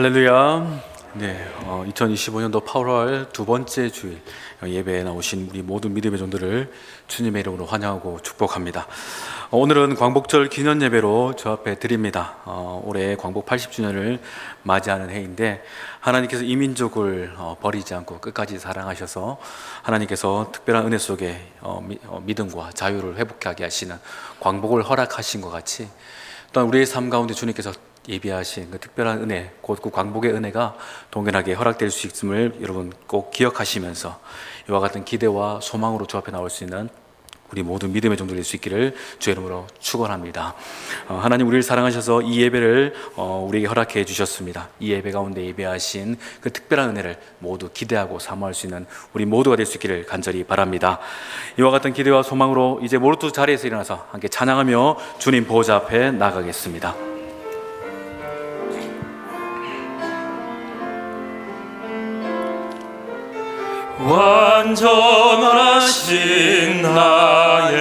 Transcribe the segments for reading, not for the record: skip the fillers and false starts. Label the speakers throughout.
Speaker 1: 할렐루야. 네, 2025년도 8월 두 번째 주일 예배에 나오신 우리 모든 믿음의 종들을 주님의 이름으로 환영하고 축복합니다. 오늘은 광복절 기념 예배로 저 앞에 드립니다. 올해 광복 80주년을 맞이하는 해인데 하나님께서 이 민족을 버리지 않고 끝까지 사랑하셔서 하나님께서 특별한 은혜 속에 믿음과 자유를 회복하게 하시는 광복을 허락하신 것 같이 또한 우리의 삶 가운데 주님께서 예비하신 그 특별한 은혜, 곧 그 광복의 은혜가 동일하게 허락될 수 있음을 여러분 꼭 기억하시면서 이와 같은 기대와 소망으로 주 앞에 나올 수 있는 우리 모든 믿음의 종들 될 수 있기를 주의 이름으로 축원합니다. 하나님 우리를 사랑하셔서 이 예배를 우리에게 허락해 주셨습니다. 이 예배 가운데 예배하신 그 특별한 은혜를 모두 기대하고 사모할 수 있는 우리 모두가 될 수 있기를 간절히 바랍니다. 이와 같은 기대와 소망으로 이제 모두 자리에서 일어나서 함께 찬양하며 주님 보호자 앞에 나가겠습니다.
Speaker 2: 완전하신 나의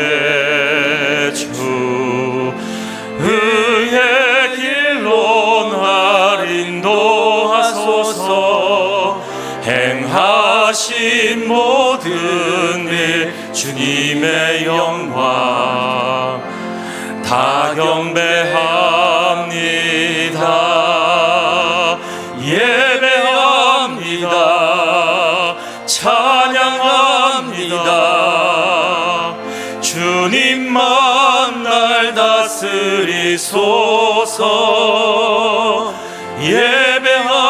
Speaker 2: 주, 의의 길로 날 인도하소서. 행하신 모든 일 주님의 영광 다 경배합니다. 예배합니다. 찬양합니다. 주님만 날 다스리소서. 예배합니다.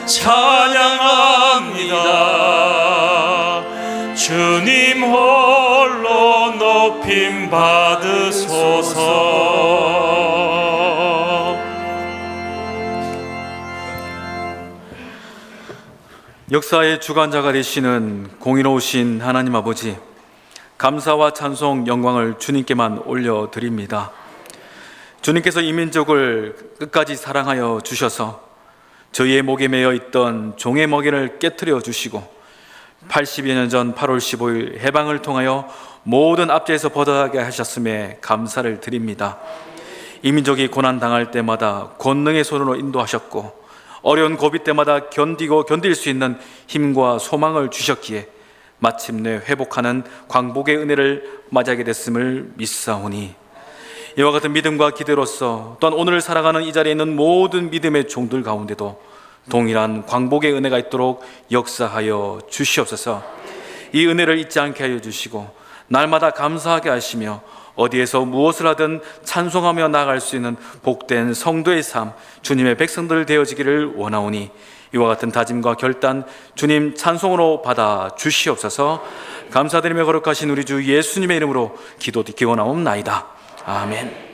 Speaker 2: 찬양합니다. 주님 홀로 높임 받으소서.
Speaker 1: 역사의 주관자가 되시는 공의로우신 하나님 아버지, 감사와 찬송, 영광을 주님께만 올려드립니다. 주님께서 이 민족을 끝까지 사랑하여 주셔서 저희의 목에 매여 있던 종의 먹이를 깨트려 주시고 80여 년 전 8월 15일 해방을 통하여 모든 압제에서 벗어나게 하셨음에 감사를 드립니다. 이 민족이 고난당할 때마다 권능의 손으로 인도하셨고 어려운 고비 때마다 견딜 수 있는 힘과 소망을 주셨기에 마침내 회복하는 광복의 은혜를 맞이하게 됐음을 믿사오니 이와 같은 믿음과 기대로서 또한 오늘 살아가는 이 자리에 있는 모든 믿음의 종들 가운데도 동일한 광복의 은혜가 있도록 역사하여 주시옵소서. 이 은혜를 잊지 않게 하여 주시고 날마다 감사하게 하시며 어디에서 무엇을 하든 찬송하며 나아갈 수 있는 복된 성도의 삶, 주님의 백성들 되어지기를 원하오니 이와 같은 다짐과 결단 주님 찬송으로 받아 주시옵소서. 감사드리며 거룩하신 우리 주 예수님의 이름으로 기원하옵나이다. 아멘.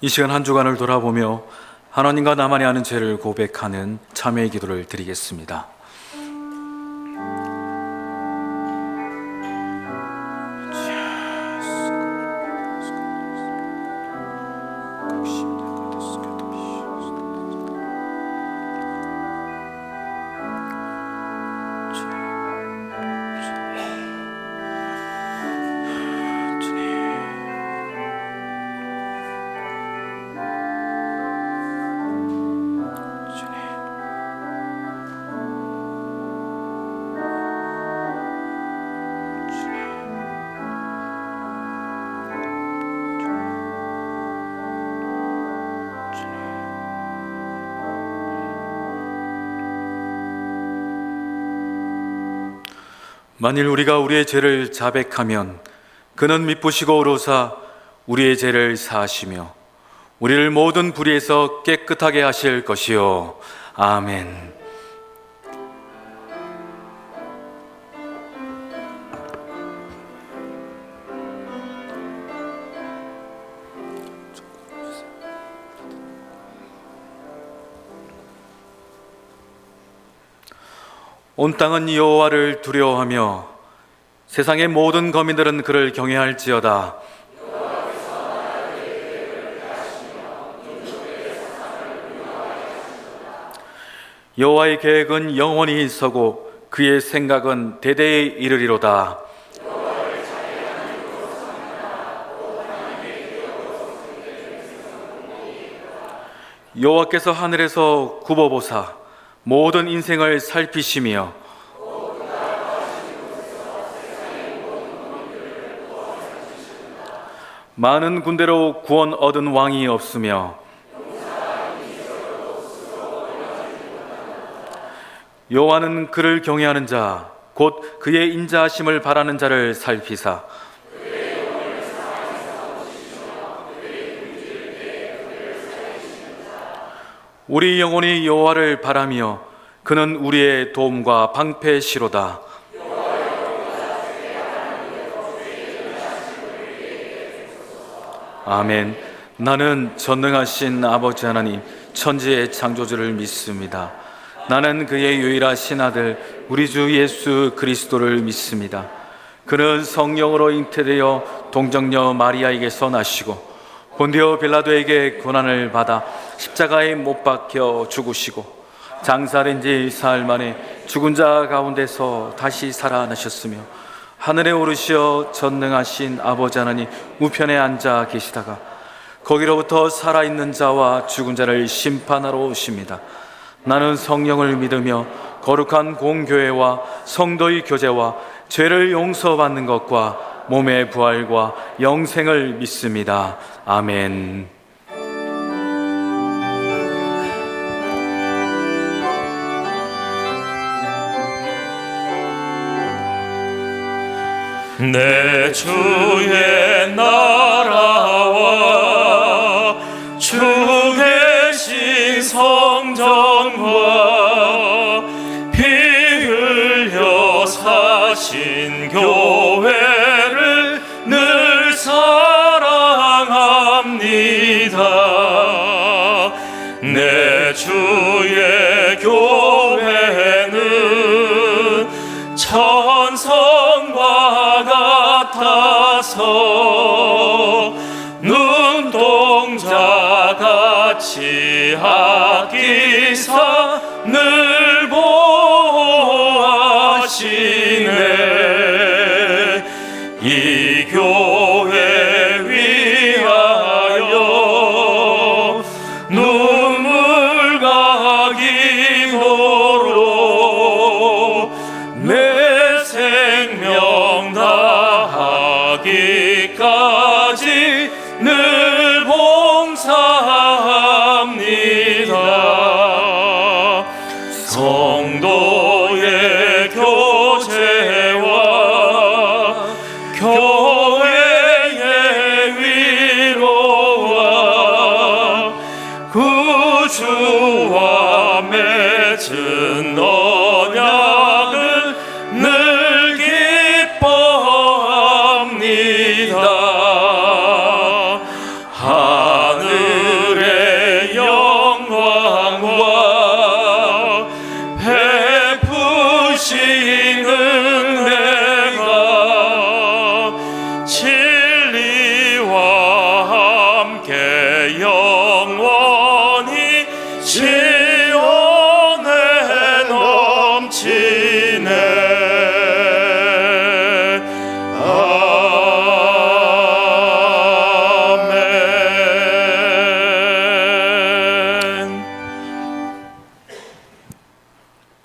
Speaker 1: 이 시간 한 주간을 돌아보며 하나님과 나만이 아는 죄를 고백하는 참회의 기도를 드리겠습니다. 만일 우리가 우리의 죄를 자백하면 그는 미쁘시고 의로사 우리의 죄를 사하시며 우리를 모든 불의에서 깨끗하게 하실 것이요. 아멘. 온 땅은 여호와를 두려워하며 세상의 모든 거민들은 그를 경외할지어다. 여호와의 계획은 영원히 서고 그의 생각은 대대에 이르리로다. 여호와께서 하늘에서 굽어보사 모든 인생을 살피시며 많은 군대로 구원 얻은 왕이 없으며 여호와는 그를 경외하는 자 곧 그의 인자하심을 바라는 자를 살피사 우리 영혼이 여호와를 바라며 그는 우리의 도움과 방패시로다. 아멘. 나는 전능하신 아버지 하나님 천지의 창조주를 믿습니다. 나는 그의 유일하신 아들 우리 주 예수 그리스도를 믿습니다. 그는 성령으로 잉태되어 동정녀 마리아에게서 나시고 본디오 빌라도에게 고난을 받아 십자가에 못 박혀 죽으시고 장사된 지 사흘 만에 죽은 자 가운데서 다시 살아나셨으며 하늘에 오르시어 전능하신 아버지 하나님 우편에 앉아 계시다가 거기로부터 살아있는 자와 죽은 자를 심판하러 오십니다. 나는 성령을 믿으며 거룩한 공교회와 성도의 교제와 죄를 용서받는 것과 몸의 부활과 영생을 믿습니다. 아멘.
Speaker 2: 내 주의 나라와 주 계신 성전과 피 흘려 사신 교회를 늘 사랑합니다. 내 주의 교회는 천성과 같아서 눈동자같이 아끼사 늘 보호하시네. 이 교회 위하여 눈물과 기도로 내 생명 다하기까지 늘 봉사합니다. 성도의 교제와 교회의 위로와 구주와 맺은 언약을 늘 기뻐합니다. 하늘의 영광과 베푸신 은혜가 진리와 함께 영원히 지원에 넘치네.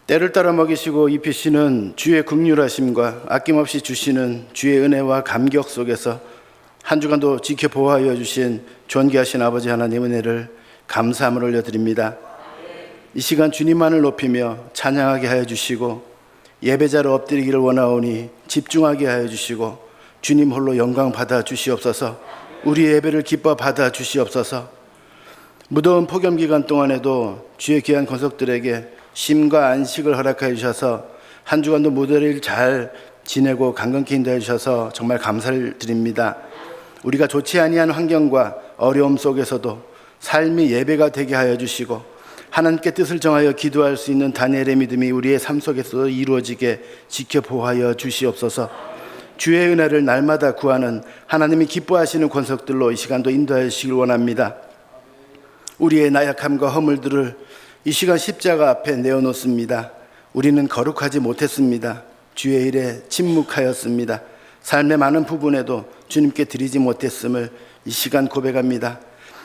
Speaker 3: 때를 따라 먹이시고 입히시는 주의 긍휼하심과 아낌없이 주시는 주의 은혜와 감격 속에서 한 주간도 지켜 보호하여 주신 존귀하신 아버지 하나님 은혜를 감사함을 올려드립니다. 이 시간 주님만을 높이며 찬양하게 하여 주시고 예배자로 엎드리기를 원하오니 집중하게 하여 주시고 주님 홀로 영광 받아 주시옵소서. 우리 예배를 기뻐 받아 주시옵소서. 무더운 폭염 기간 동안에도 주의 귀한 권속들에게 쉼과 안식을 허락하여 주셔서 한 주간도 무더위를 잘 지내고 강건케 인도해 주셔서 정말 감사를 드립니다. 우리가 좋지 아니한 환경과 어려움 속에서도 삶이 예배가 되게 하여 주시고 하나님께 뜻을 정하여 기도할 수 있는 다니엘의 믿음이 우리의 삶 속에서 이루어지게 지켜보하여 주시옵소서. 주의 은혜를 날마다 구하는 하나님이 기뻐하시는 권속들로 이 시간도 인도하여 주시길 원합니다. 우리의 나약함과 허물들을 이 시간 십자가 앞에 내어놓습니다. 우리는 거룩하지 못했습니다. 주의 일에 침묵하였습니다. 삶의 많은 부분에도 주님께 드리지 못했음을 이 시간 고백합니다.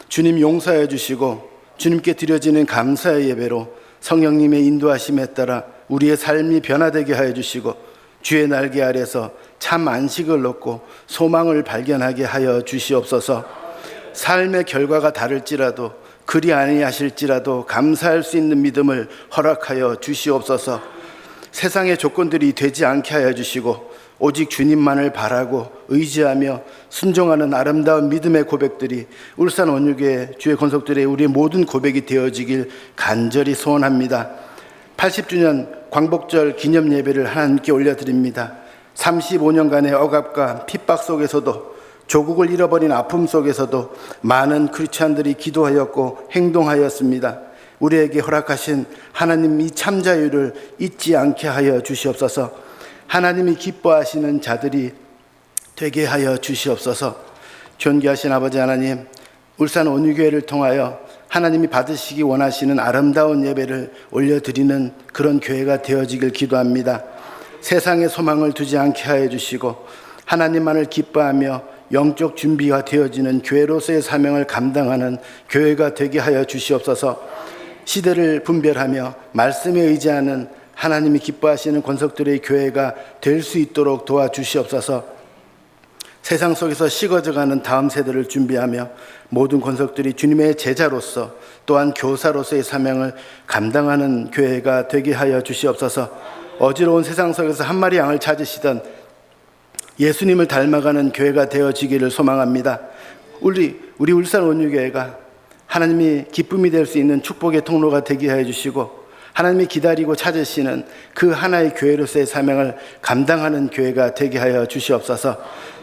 Speaker 3: 주님 용서해 주시고 주님께 드려지는 감사의 예배로 성령님의 인도하심에 따라 우리의 삶이 변화되게 하여 주시고 주의 날개 아래서 참 안식을 얻고 소망을 발견하게 하여 주시옵소서. 삶의 결과가 다를지라도 그리 아니하실지라도 감사할 수 있는 믿음을 허락하여 주시옵소서. 세상의 조건들이 되지 않게 하여 주시고 오직 주님만을 바라고 의지하며 순종하는 아름다운 믿음의 고백들이 울산 원유교회 주의 권속들의 우리의 모든 고백이 되어지길 간절히 소원합니다. 80주년 광복절 기념 예배를 하나님께 올려드립니다. 35년간의 억압과 핍박 속에서도 조국을 잃어버린 아픔 속에서도 많은 크리스찬들이 기도하였고 행동하였습니다. 우리에게 허락하신 하나님 이 참자유를 잊지 않게 하여 주시옵소서. 하나님이 기뻐하시는 자들이 되게 하여 주시옵소서. 존귀하신 아버지 하나님, 울산 온유교회를 통하여 하나님이 받으시기 원하시는 아름다운 예배를 올려드리는 그런 교회가 되어지길 기도합니다. 세상에 소망을 두지 않게 하여 주시고 하나님만을 기뻐하며 영적 준비가 되어지는 교회로서의 사명을 감당하는 교회가 되게 하여 주시옵소서. 시대를 분별하며 말씀에 의지하는 하나님이 기뻐하시는 권속들의 교회가 될 수 있도록 도와주시옵소서. 세상 속에서 식어져가는 다음 세대를 준비하며 모든 권속들이 주님의 제자로서 또한 교사로서의 사명을 감당하는 교회가 되게 하여 주시옵소서. 어지러운 세상 속에서 한 마리 양을 찾으시던 예수님을 닮아가는 교회가 되어지기를 소망합니다. 우리 울산 온유교회가 하나님이 기쁨이 될 수 있는 축복의 통로가 되게 해 주시고 하나님이 기다리고 찾으시는 그 하나의 교회로서의 사명을 감당하는 교회가 되게 하여 주시옵소서.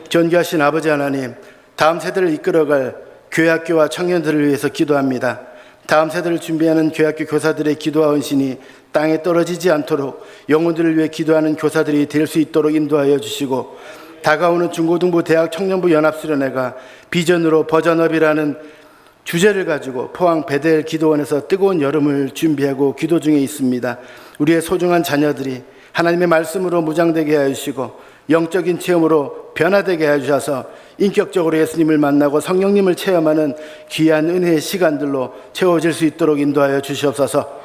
Speaker 3: 존귀하신 아버지 하나님, 다음 세대를 이끌어갈 교회학교와 청년들을 위해서 기도합니다. 다음 세대를 준비하는 교회학교 교사들의 기도와 헌신이 땅에 떨어지지 않도록 영혼들을 위해 기도하는 교사들이 될 수 있도록 인도하여 주시고, 다가오는 중고등부 대학 청년부 연합수련회가 비전으로 버전업이라는 주제를 가지고 포항 베델 기도원에서 뜨거운 여름을 준비하고 기도 중에 있습니다. 우리의 소중한 자녀들이 하나님의 말씀으로 무장되게 하여 주시고 영적인 체험으로 변화되게 하여 주셔서 인격적으로 예수님을 만나고 성령님을 체험하는 귀한 은혜의 시간들로 채워질 수 있도록 인도하여 주시옵소서.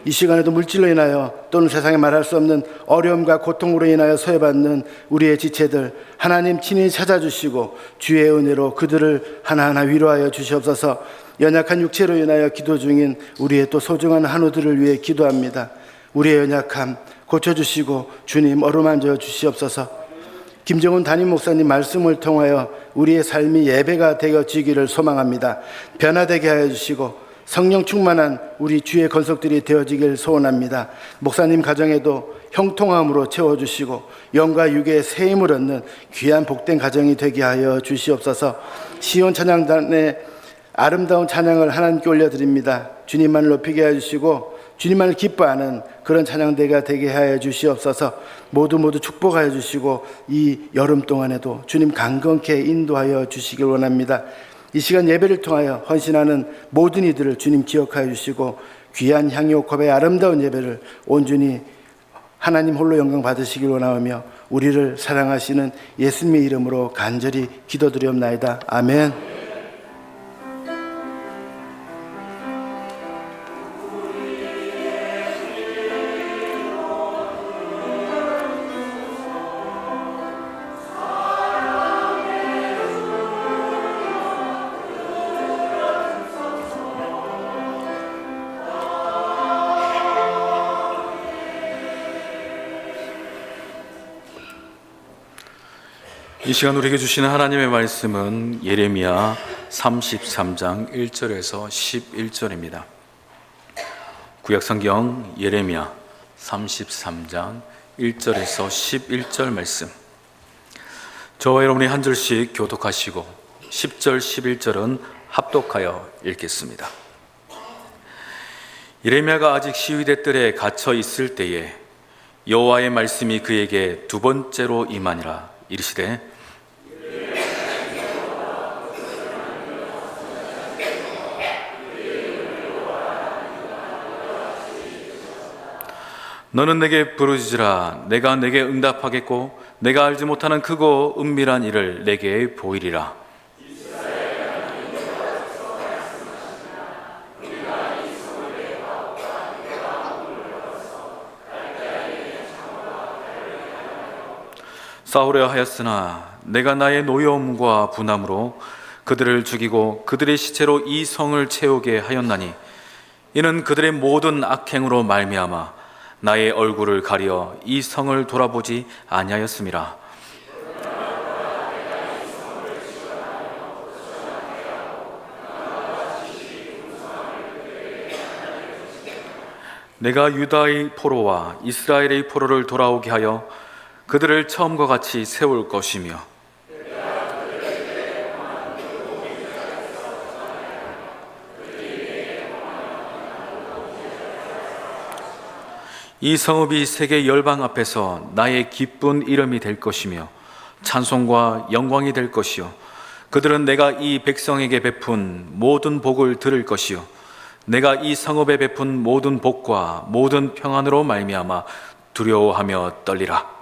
Speaker 3: 이 시간에도 물질로 인하여 또는 세상에 말할 수 없는 어려움과 고통으로 인하여 소외받는 우리의 지체들 하나님 친히 찾아주시고 주의 은혜로 그들을 하나하나 위로하여 주시옵소서. 연약한 육체로 인하여 기도 중인 우리의 또 소중한 한우들을 위해 기도합니다. 우리의 연약함 고쳐주시고 주님 어루만져 주시옵소서. 김정은 담임 목사님 말씀을 통하여 우리의 삶이 예배가 되어지기를 소망합니다. 변화되게 하여 주시고 성령 충만한 우리 주의 건석들이 되어지길 소원합니다. 목사님 가정에도 형통함으로 채워주시고 영과 육의 새 힘을 얻는 귀한 복된 가정이 되게 하여 주시옵소서. 시온 찬양단의 아름다운 찬양을 하나님께 올려드립니다. 주님만을 높이게 해주시고 주님만을 기뻐하는 그런 찬양대가 되게 하여 주시옵소서. 모두 축복하여 주시고 이 여름 동안에도 주님 강건케 인도하여 주시길 원합니다. 이 시간 예배를 통하여 헌신하는 모든 이들을 주님 기억하여 주시고 귀한 향유옥합의 아름다운 예배를 온전히 하나님 홀로 영광 받으시길 원하며 우리를 사랑하시는 예수님의 이름으로 간절히 기도드리옵나이다. 아멘.
Speaker 1: 이 시간 우리에게 주시는 하나님의 말씀은 예레미야 33장 1절에서 11절입니다. 구약성경 예레미야 33장 1절에서 11절 말씀, 저와 여러분이 한 절씩 교독하시고 10절 11절은 합독하여 읽겠습니다. 예레미야가 아직 시위대 뜰에 갇혀 있을 때에 여호와의 말씀이 그에게 두 번째로 임하니라. 이르시되 너는 내게 부르짖으라. 내가 내게 응답하겠고 내가 알지 못하는 크고 은밀한 일을 내게 보이리라. 싸우려 하였으나 내가 나의 노여움과 분함으로 그들을 죽이고 그들의 시체로 이 성을 채우게 하였나니 이는 그들의 모든 악행으로 말미암아 나의 얼굴을 가려 이 성을 돌아보지 아니하였음이라. 내가 유다의 포로와 이스라엘의 포로를 돌아오게 하여 그들을 처음과 같이 세울 것이며 이 성읍이 세계 열방 앞에서 나의 기쁜 이름이 될 것이며 찬송과 영광이 될 것이요 그들은 내가 이 백성에게 베푼 모든 복을 들을 것이요 내가 이 성읍에 베푼 모든 복과 모든 평안으로 말미암아 두려워하며 떨리라.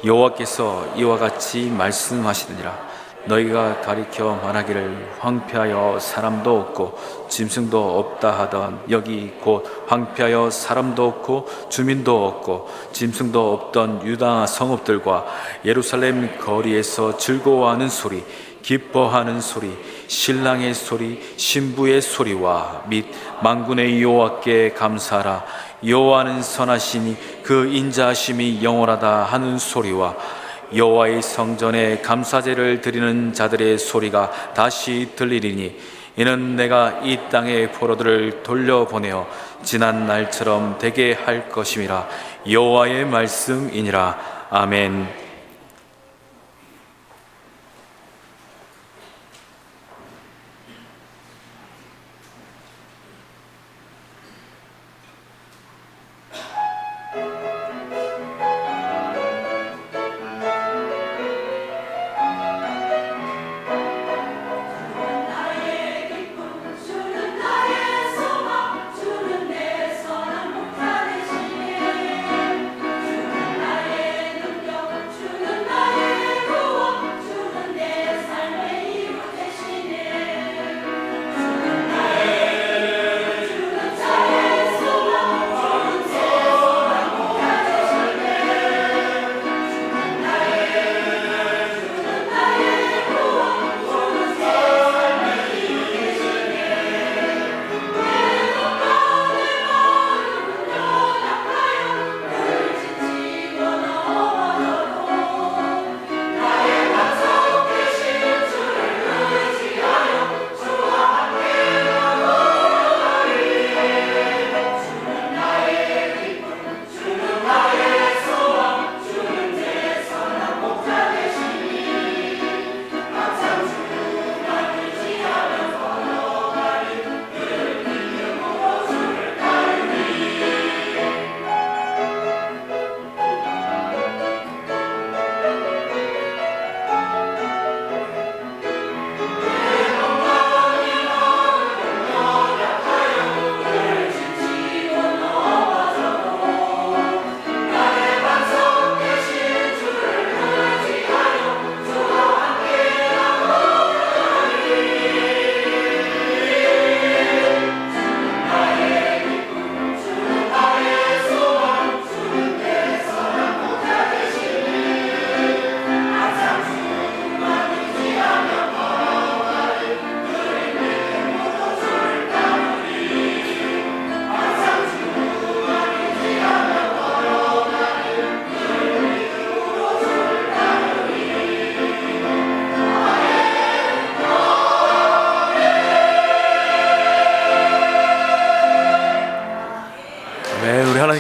Speaker 1: 여호와께서 이와 같이 말씀하시느니라. 너희가 가리켜 말하기를 황폐하여 사람도 없고 짐승도 없다 하던 여기 곧 황폐하여 사람도 없고 주민도 없고 짐승도 없던 유다 성읍들과 예루살렘 거리에서 즐거워하는 소리, 기뻐하는 소리, 신랑의 소리, 신부의 소리와 및 만군의 여호와께 감사하라. 여호와는 선하시니 그 인자하심이 영원하다 하는 소리와 여호와의 성전에 감사제를 드리는 자들의 소리가 다시 들리리니 이는 내가 이 땅의 포로들을 돌려보내어 지난 날처럼 되게 할 것임이라. 여호와의 말씀이니라. 아멘.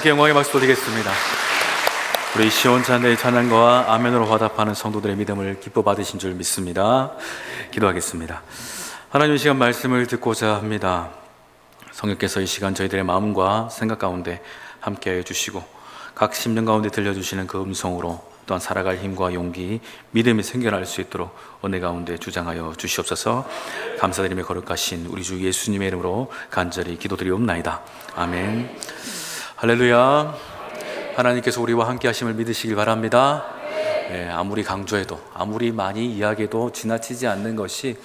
Speaker 1: 하나님께 영광의 박수 드리겠습니다. 우리 시온찬의 찬양과 아멘으로 화답하는 성도들의 믿음을 기뻐 받으신 줄 믿습니다. 기도하겠습니다. 하나님, 이 시간 말씀을 듣고자 합니다. 성령께서 이 시간 저희들의 마음과 생각 가운데 함께해 주시고 각 심령 가운데 들려주시는 그 음성으로 또한 살아갈 힘과 용기, 믿음이 생겨날 수 있도록 은혜 가운데 주장하여 주시옵소서. 감사드리며 거룩하신 우리 주 예수님의 이름으로 간절히 기도드리옵나이다. 아멘. 할렐루야. 하나님께서 우리와 함께 하심을 믿으시길 바랍니다. 아무리 강조해도, 아무리 많이 이야기해도 지나치지 않는 것이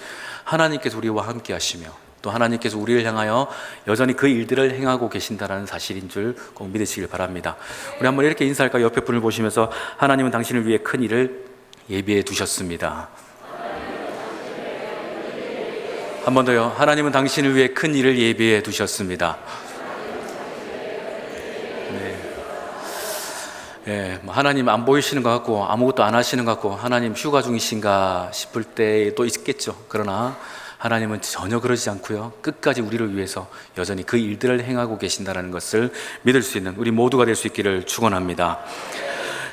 Speaker 1: 하나님께서 우리와 함께 하시며 또 하나님께서 우리를 향하여 여전히 그 일들을 행하고 계신다는 사실인 줄 꼭 믿으시길 바랍니다. 우리 한번 이렇게 인사할까요? 옆에 분을 보시면서 하나님은 당신을 위해 큰 일을 예비해 두셨습니다. 한 번 더요. 하나님은 당신을 위해 큰 일을 예비해 두셨습니다. 하나님 안 보이시는 것 같고 아무것도 안 하시는 것 같고 하나님 휴가 중이신가 싶을 때도 있겠죠. 그러나 하나님은 전혀 그러지 않고요, 끝까지 우리를 위해서 여전히 그 일들을 행하고 계신다는 것을 믿을 수 있는 우리 모두가 될 수 있기를 축원합니다.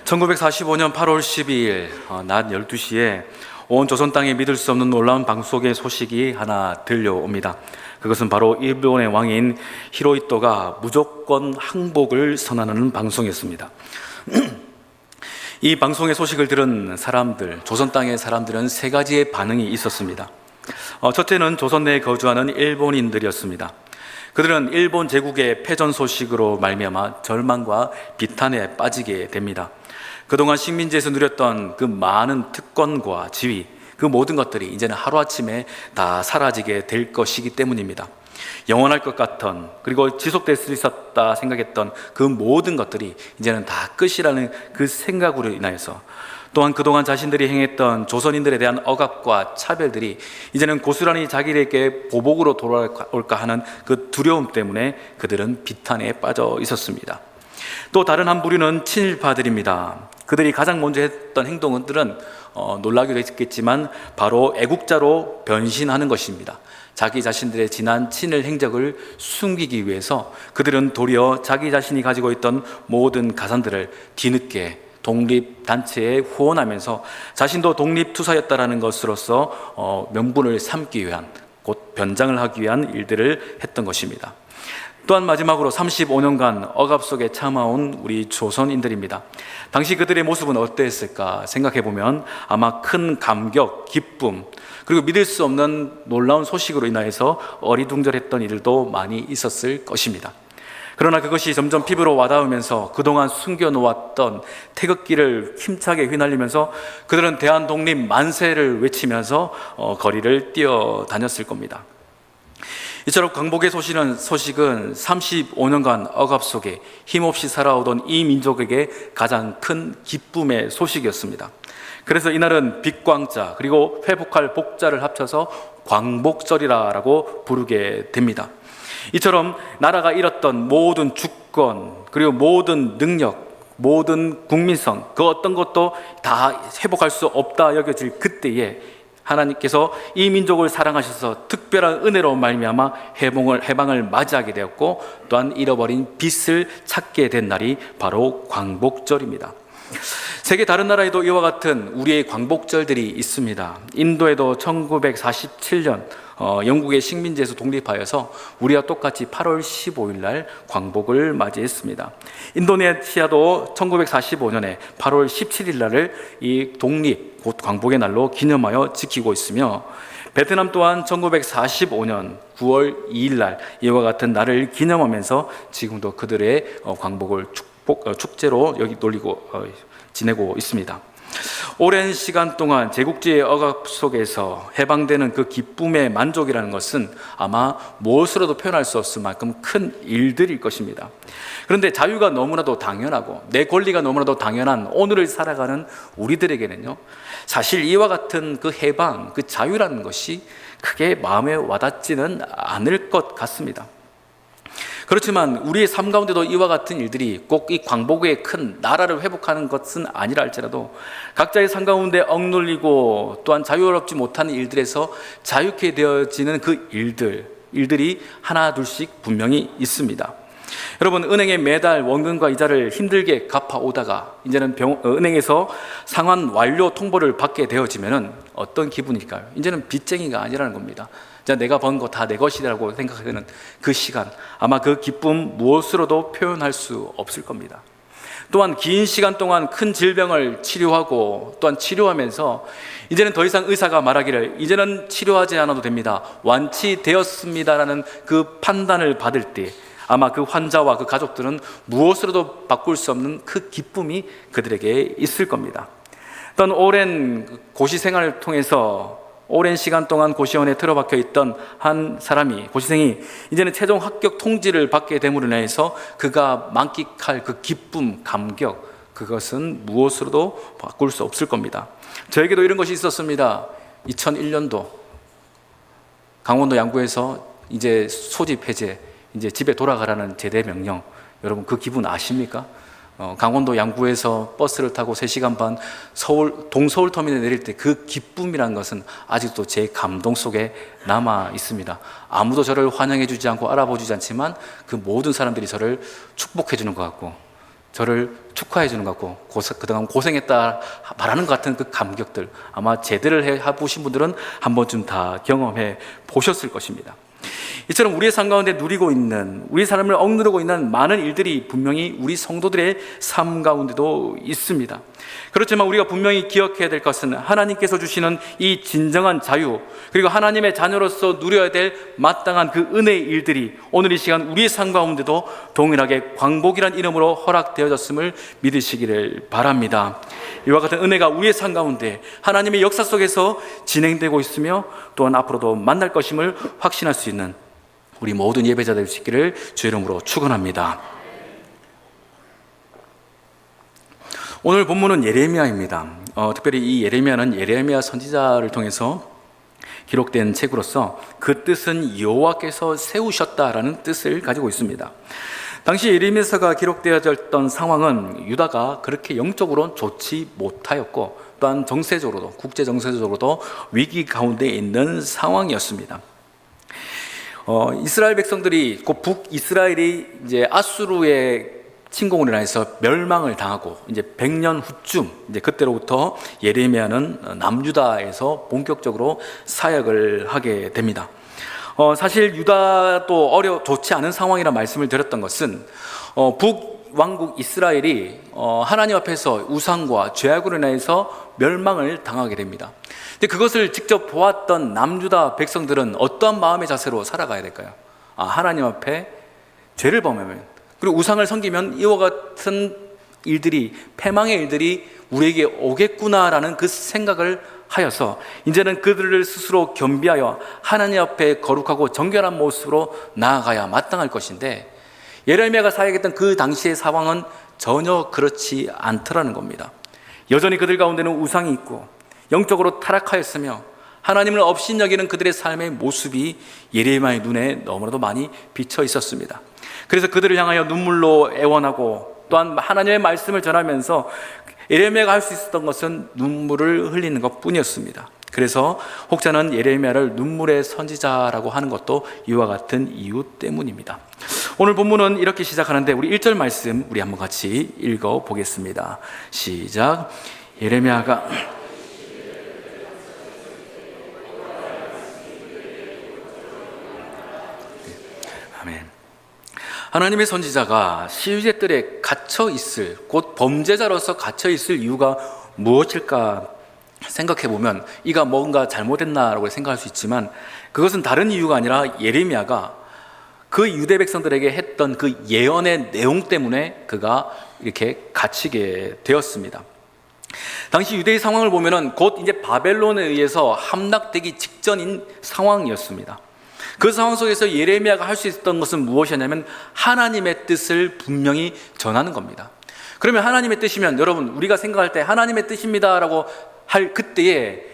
Speaker 1: 1945년 8월 12일 낮 12시에 온 조선 땅에 믿을 수 없는 놀라운 방송의 소식이 하나 들려옵니다. 그것은 바로 일본의 왕인 히로히토가 무조건 항복을 선언하는 방송이었습니다. 이 방송의 소식을 들은 사람들, 조선 땅의 사람들은 세 가지의 반응이 있었습니다. 첫째는 조선 내에 거주하는 일본인들이었습니다. 그들은 일본 제국의 패전 소식으로 말미암아 절망과 비탄에 빠지게 됩니다. 그동안 식민지에서 누렸던 그 많은 특권과 지위, 그 모든 것들이 이제는 하루아침에 다 사라지게 될 것이기 때문입니다. 영원할 것 같던, 그리고 지속될 수 있었다 생각했던 그 모든 것들이 이제는 다 끝이라는 그 생각으로 인하여서, 또한 그동안 자신들이 행했던 조선인들에 대한 억압과 차별들이 이제는 고스란히 자기에게 보복으로 돌아올까 하는 그 두려움 때문에 그들은 비탄에 빠져 있었습니다. 또 다른 한 부류는 친일파들입니다. 그들이 가장 먼저 했던 행동들은 놀라기도 했겠지만 바로 애국자로 변신하는 것입니다. 자기 자신들의 지난 친일 행적을 숨기기 위해서 그들은 도리어 자기 자신이 가지고 있던 모든 가산들을 뒤늦게 독립단체에 후원하면서 자신도 독립투사였다라는 것으로서 명분을 삼기 위한, 곧 변장을 하기 위한 일들을 했던 것입니다. 또한 마지막으로 35년간 억압 속에 참아온 우리 조선인들입니다. 당시 그들의 모습은 어땠을까 생각해보면 아마 큰 감격, 기쁨, 그리고 믿을 수 없는 놀라운 소식으로 인하여서 어리둥절했던 이들도 많이 있었을 것입니다. 그러나 그것이 점점 피부로 와닿으면서 그동안 숨겨놓았던 태극기를 힘차게 휘날리면서 그들은 대한독립 만세를 외치면서 거리를 뛰어다녔을 겁니다. 이처럼 광복의 소식은 35년간 억압 속에 힘없이 살아오던 이 민족에게 가장 큰 기쁨의 소식이었습니다. 그래서 이날은 빛광자 그리고 회복할 복자를 합쳐서 광복절이라고 부르게 됩니다. 이처럼 나라가 잃었던 모든 주권, 그리고 모든 능력, 모든 국민성, 그 어떤 것도 다 회복할 수 없다 여겨질 그때에 하나님께서 이 민족을 사랑하셔서 특별한 은혜로 말미암아 해방을 맞이하게 되었고, 또한 잃어버린 빛을 찾게 된 날이 바로 광복절입니다. 세계 다른 나라에도 이와 같은 우리의 광복절들이 있습니다. 인도에도 1947년 영국의 식민지에서 독립하여서 우리와 똑같이 8월 15일 날 광복을 맞이했습니다. 인도네시아도 1945년에 8월 17일 날을 이 독립, 곧 광복의 날로 기념하여 지키고 있으며, 베트남 또한 1945년 9월 2일 날 이와 같은 날을 기념하면서 지금도 그들의 광복을 축제로 여기 지내고 있습니다. 오랜 시간 동안 제국주의의 억압 속에서 해방되는 그 기쁨의 만족이라는 것은 아마 무엇으로도 표현할 수 없을 만큼 큰 일들일 것입니다. 그런데 자유가 너무나도 당연하고 내 권리가 너무나도 당연한 오늘을 살아가는 우리들에게는요, 사실 이와 같은 그 해방, 그 자유라는 것이 크게 마음에 와닿지는 않을 것 같습니다. 그렇지만 우리의 삶 가운데도 이와 같은 일들이 꼭 이 광복의 큰 나라를 회복하는 것은 아니라 할지라도 각자의 삶 가운데 억눌리고 또한 자유롭지 못하는 일들에서 자유케 되어지는 그 일들이 하나 둘씩 분명히 있습니다. 여러분, 은행에 매달 원금과 이자를 힘들게 갚아오다가 이제는 은행에서 상환 완료 통보를 받게 되어지면 어떤 기분일까요? 이제는 빚쟁이가 아니라는 겁니다. 내가 번 거 다 내 것이라고 생각하는 그 시간, 아마 그 기쁨 무엇으로도 표현할 수 없을 겁니다. 또한 긴 시간 동안 큰 질병을 치료하고 또한 치료하면서 이제는 더 이상 의사가 말하기를 이제는 치료하지 않아도 됩니다, 완치되었습니다라는 그 판단을 받을 때 아마 그 환자와 그 가족들은 무엇으로도 바꿀 수 없는 그 기쁨이 그들에게 있을 겁니다. 또한 오랜 고시 생활을 통해서 오랜 시간 동안 고시원에 틀어박혀 있던 한 사람이, 고시생이 이제는 최종 합격 통지를 받게 됨으로 인해서 그가 만끽할 그 기쁨, 감격, 그것은 무엇으로도 바꿀 수 없을 겁니다. 저에게도 이런 것이 있었습니다. 2001년도 강원도 양구에서 이제 소집 해제, 이제 집에 돌아가라는 제대 명령, 여러분 그 기분 아십니까? 강원도 양구에서 버스를 타고 3시간 반 동서울 터미널에 내릴 때 그 기쁨이라는 것은 아직도 제 감동 속에 남아 있습니다. 아무도 저를 환영해 주지 않고 알아봐 주지 않지만 그 모든 사람들이 저를 축복해 주는 것 같고 저를 축하해 주는 것 같고 그동안 고생했다 말하는 것 같은 그 감격들, 아마 제대를 해보신 분들은 한 번쯤 다 경험해 보셨을 것입니다. 이처럼 우리의 삶 가운데 누리고 있는, 우리 삶을 억누르고 있는 많은 일들이 분명히 우리 성도들의 삶 가운데도 있습니다. 그렇지만 우리가 분명히 기억해야 될 것은 하나님께서 주시는 이 진정한 자유, 그리고 하나님의 자녀로서 누려야 될 마땅한 그 은혜의 일들이 오늘 이 시간 우리의 삶 가운데도 동일하게 광복이란 이름으로 허락되어졌음을 믿으시기를 바랍니다. 이와 같은 은혜가 우리의 삶 가운데 하나님의 역사 속에서 진행되고 있으며 또한 앞으로도 만날 것임을 확신할 수 있는 우리 모든 예배자들 수 있기를 주 이름으로 축원합니다. 오늘 본문은 예레미야입니다. 특별히 이 예레미야는 예레미야 선지자를 통해서 기록된 책으로서 그 뜻은 여호와께서 세우셨다라는 뜻을 가지고 있습니다. 당시 예레미야서가 기록되어졌던 상황은 유다가 그렇게 영적으로 좋지 못하였고 또한 정세적으로도, 국제 정세적으로도 위기 가운데 있는 상황이었습니다. 이스라엘 백성들이, 그 북이스라엘이 이제 아수르의 침공으로 인해서 멸망을 당하고 이제 100년 후쯤, 이제 그때로부터 예레미야는 남유다에서 본격적으로 사역을 하게 됩니다. 사실 유다도 좋지 않은 상황이라 말씀을 드렸던 것은 북왕국 이스라엘이 하나님 앞에서 우상과 죄악으로 인해서 멸망을 당하게 됩니다. 근데 그것을 직접 보았던 남유다 백성들은 어떠한 마음의 자세로 살아가야 될까요? 하나님 앞에 죄를 범하면, 그리고 우상을 섬기면 이와 같은 일들이, 패망의 일들이 우리에게 오겠구나라는 그 생각을 하여서 이제는 그들을 스스로 겸비하여 하나님 앞에 거룩하고 정결한 모습으로 나아가야 마땅할 것인데, 예레미야가 사역했던 그 당시의 상황은 전혀 그렇지 않더라는 겁니다. 여전히 그들 가운데는 우상이 있고 영적으로 타락하였으며 하나님을 업신여기는 그들의 삶의 모습이 예레미야의 눈에 너무나도 많이 비쳐 있었습니다. 그래서 그들을 향하여 눈물로 애원하고 또한 하나님의 말씀을 전하면서 예레미야가 할 수 있었던 것은 눈물을 흘리는 것 뿐이었습니다. 그래서 혹자는 예레미야를 눈물의 선지자라고 하는 것도 이와 같은 이유 때문입니다. 오늘 본문은 이렇게 시작하는데 우리 1절 말씀 우리 한번 같이 읽어보겠습니다. 시작. 예레미야가 아멘. 하나님의 선지자가 시위대들에 갇혀 있을, 곧 범죄자로서 갇혀 있을 이유가 무엇일까 생각해 보면 이가 뭔가 잘못했나라고 생각할 수 있지만 그것은 다른 이유가 아니라 예레미야가 그 유대 백성들에게 했던 그 예언의 내용 때문에 그가 이렇게 갇히게 되었습니다. 당시 유대의 상황을 보면은 곧 이제 바벨론에 의해서 함락되기 직전인 상황이었습니다. 그 상황 속에서 예레미야가 할 수 있었던 것은 무엇이었냐면 하나님의 뜻을 분명히 전하는 겁니다. 그러면 하나님의 뜻이면 여러분 우리가 생각할 때 하나님의 뜻입니다라고 할 그때에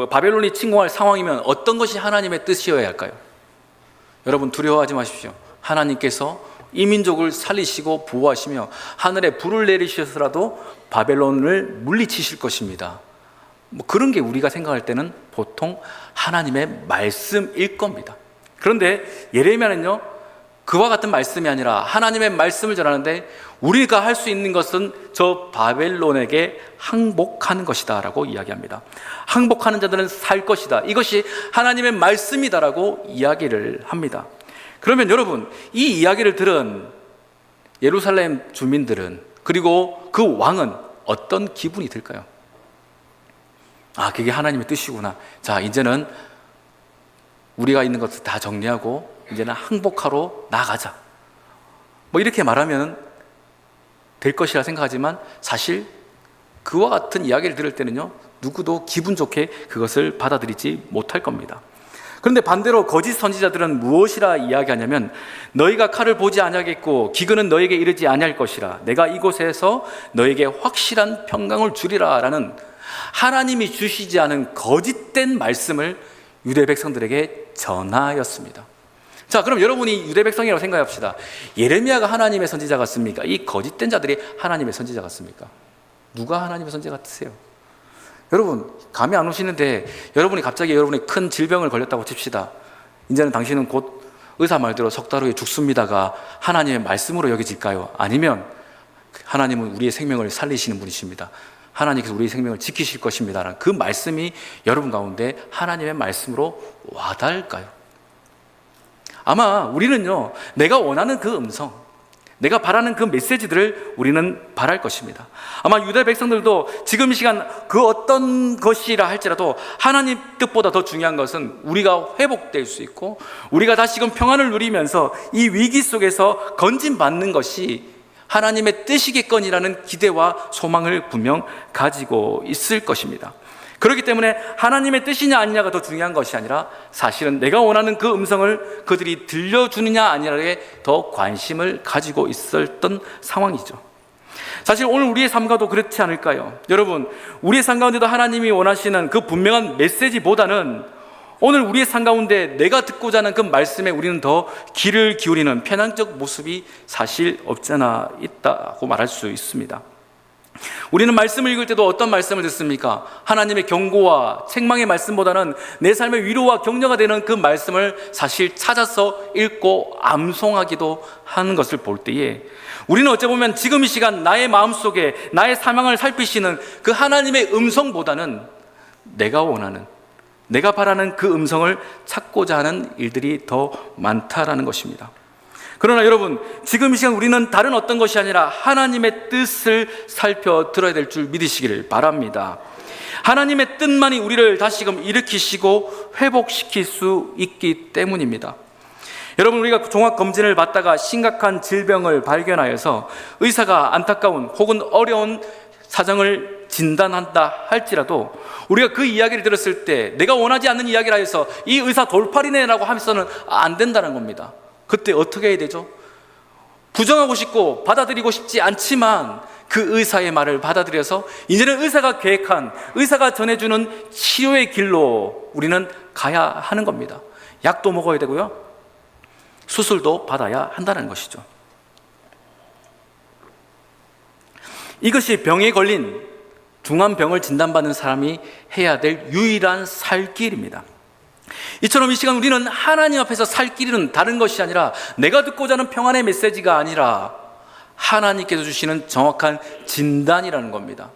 Speaker 1: 바벨론이 침공할 상황이면 어떤 것이 하나님의 뜻이어야 할까요? 여러분 두려워하지 마십시오. 하나님께서 이 민족을 살리시고 보호하시며 하늘에 불을 내리셔서라도 바벨론을 물리치실 것입니다. 그런 게 우리가 생각할 때는 보통 하나님의 말씀일 겁니다. 그런데 예레미야는요, 그와 같은 말씀이 아니라 하나님의 말씀을 전하는데 우리가 할 수 있는 것은 저 바벨론에게 항복하는 것이다 라고 이야기합니다. 항복하는 자들은 살 것이다. 이것이 하나님의 말씀이다라고 이야기를 합니다. 그러면 여러분, 이 이야기를 들은 예루살렘 주민들은, 그리고 그 왕은 어떤 기분이 들까요? 아, 그게 하나님의 뜻이구나. 자, 이제는 우리가 있는 것을 다 정리하고 이제는 항복하러 나가자, 뭐 이렇게 말하면 될 것이라 생각하지만 사실 그와 같은 이야기를 들을 때는요, 누구도 기분 좋게 그것을 받아들이지 못할 겁니다. 그런데 반대로 거짓 선지자들은 무엇이라 이야기하냐면, 너희가 칼을 보지 아니하겠고 기근은 너에게 이르지 아니할 것이라, 내가 이곳에서 너에게 확실한 평강을 주리라 라는 하나님이 주시지 않은 거짓된 말씀을 유대 백성들에게 전하였습니다. 자, 그럼 여러분이 유대 백성이라고 생각합시다. 예레미야가 하나님의 선지자 같습니까? 이 거짓된 자들이 하나님의 선지자 같습니까? 누가 하나님의 선지자 같으세요? 여러분, 감이 안 오시는데, 여러분이 갑자기 여러분이 큰 질병을 걸렸다고 칩시다. 이제는 당신은 곧 의사 말대로 석 달 후에 죽습니다가 하나님의 말씀으로 여겨질까요? 아니면 하나님은 우리의 생명을 살리시는 분이십니다, 하나님께서 우리의 생명을 지키실 것입니다 라는 그 말씀이 여러분 가운데 하나님의 말씀으로 와닿을까요? 아마 우리는요, 내가 원하는 그 음성, 내가 바라는 그 메시지들을 우리는 바랄 것입니다. 아마 유대 백성들도 지금 이 시간 그 어떤 것이라 할지라도 하나님 뜻보다 더 중요한 것은 우리가 회복될 수 있고 우리가 다시금 평안을 누리면서 이 위기 속에서 건진받는 것이 하나님의 뜻이겠거니라는 기대와 소망을 분명 가지고 있을 것입니다. 그렇기 때문에 하나님의 뜻이냐 아니냐가 더 중요한 것이 아니라 사실은 내가 원하는 그 음성을 그들이 들려주느냐 아니냐에 더 관심을 가지고 있었던 상황이죠. 사실 오늘 우리의 삶과도 그렇지 않을까요? 여러분, 우리의 삶 가운데도 하나님이 원하시는 그 분명한 메시지보다는 오늘 우리의 삶 가운데 내가 듣고자 하는 그 말씀에 우리는 더 귀를 기울이는 편향적 모습이 사실 없지 않아 있다고 말할 수 있습니다. 우리는 말씀을 읽을 때도 어떤 말씀을 듣습니까? 하나님의 경고와 책망의 말씀보다는 내 삶의 위로와 격려가 되는 그 말씀을 사실 찾아서 읽고 암송하기도 하는 것을 볼 때에 우리는 어찌 보면 지금 이 시간 나의 마음속에 나의 사망을 살피시는 그 하나님의 음성보다는 내가 원하는, 내가 바라는 그 음성을 찾고자 하는 일들이 더 많다라는 것입니다. 그러나 여러분, 지금 이 시간 우리는 다른 어떤 것이 아니라 하나님의 뜻을 살펴 들어야 될 줄 믿으시기를 바랍니다. 하나님의 뜻만이 우리를 다시금 일으키시고 회복시킬 수 있기 때문입니다. 여러분, 우리가 종합검진을 받다가 심각한 질병을 발견하여서 의사가 안타까운 혹은 어려운 사정을 진단한다 할지라도 우리가 그 이야기를 들었을 때 내가 원하지 않는 이야기라 해서 이 의사 돌팔이네라고 하면서는 안 된다는 겁니다. 그때 어떻게 해야 되죠? 부정하고 싶고 받아들이고 싶지 않지만 그 의사의 말을 받아들여서 이제는 의사가 계획한, 의사가 전해주는 치료의 길로 우리는 가야 하는 겁니다. 약도 먹어야 되고요, 수술도 받아야 한다는 것이죠. 이것이 병에 걸린 중환병을 진단받는 사람이 해야 될 유일한 살 길입니다. 이처럼 이 시간 우리는 하나님 앞에서 살 길은 다른 것이 아니라 내가 듣고자 하는 평안의 메시지가 아니라 하나님께서 주시는 정확한 진단이라는 겁니다.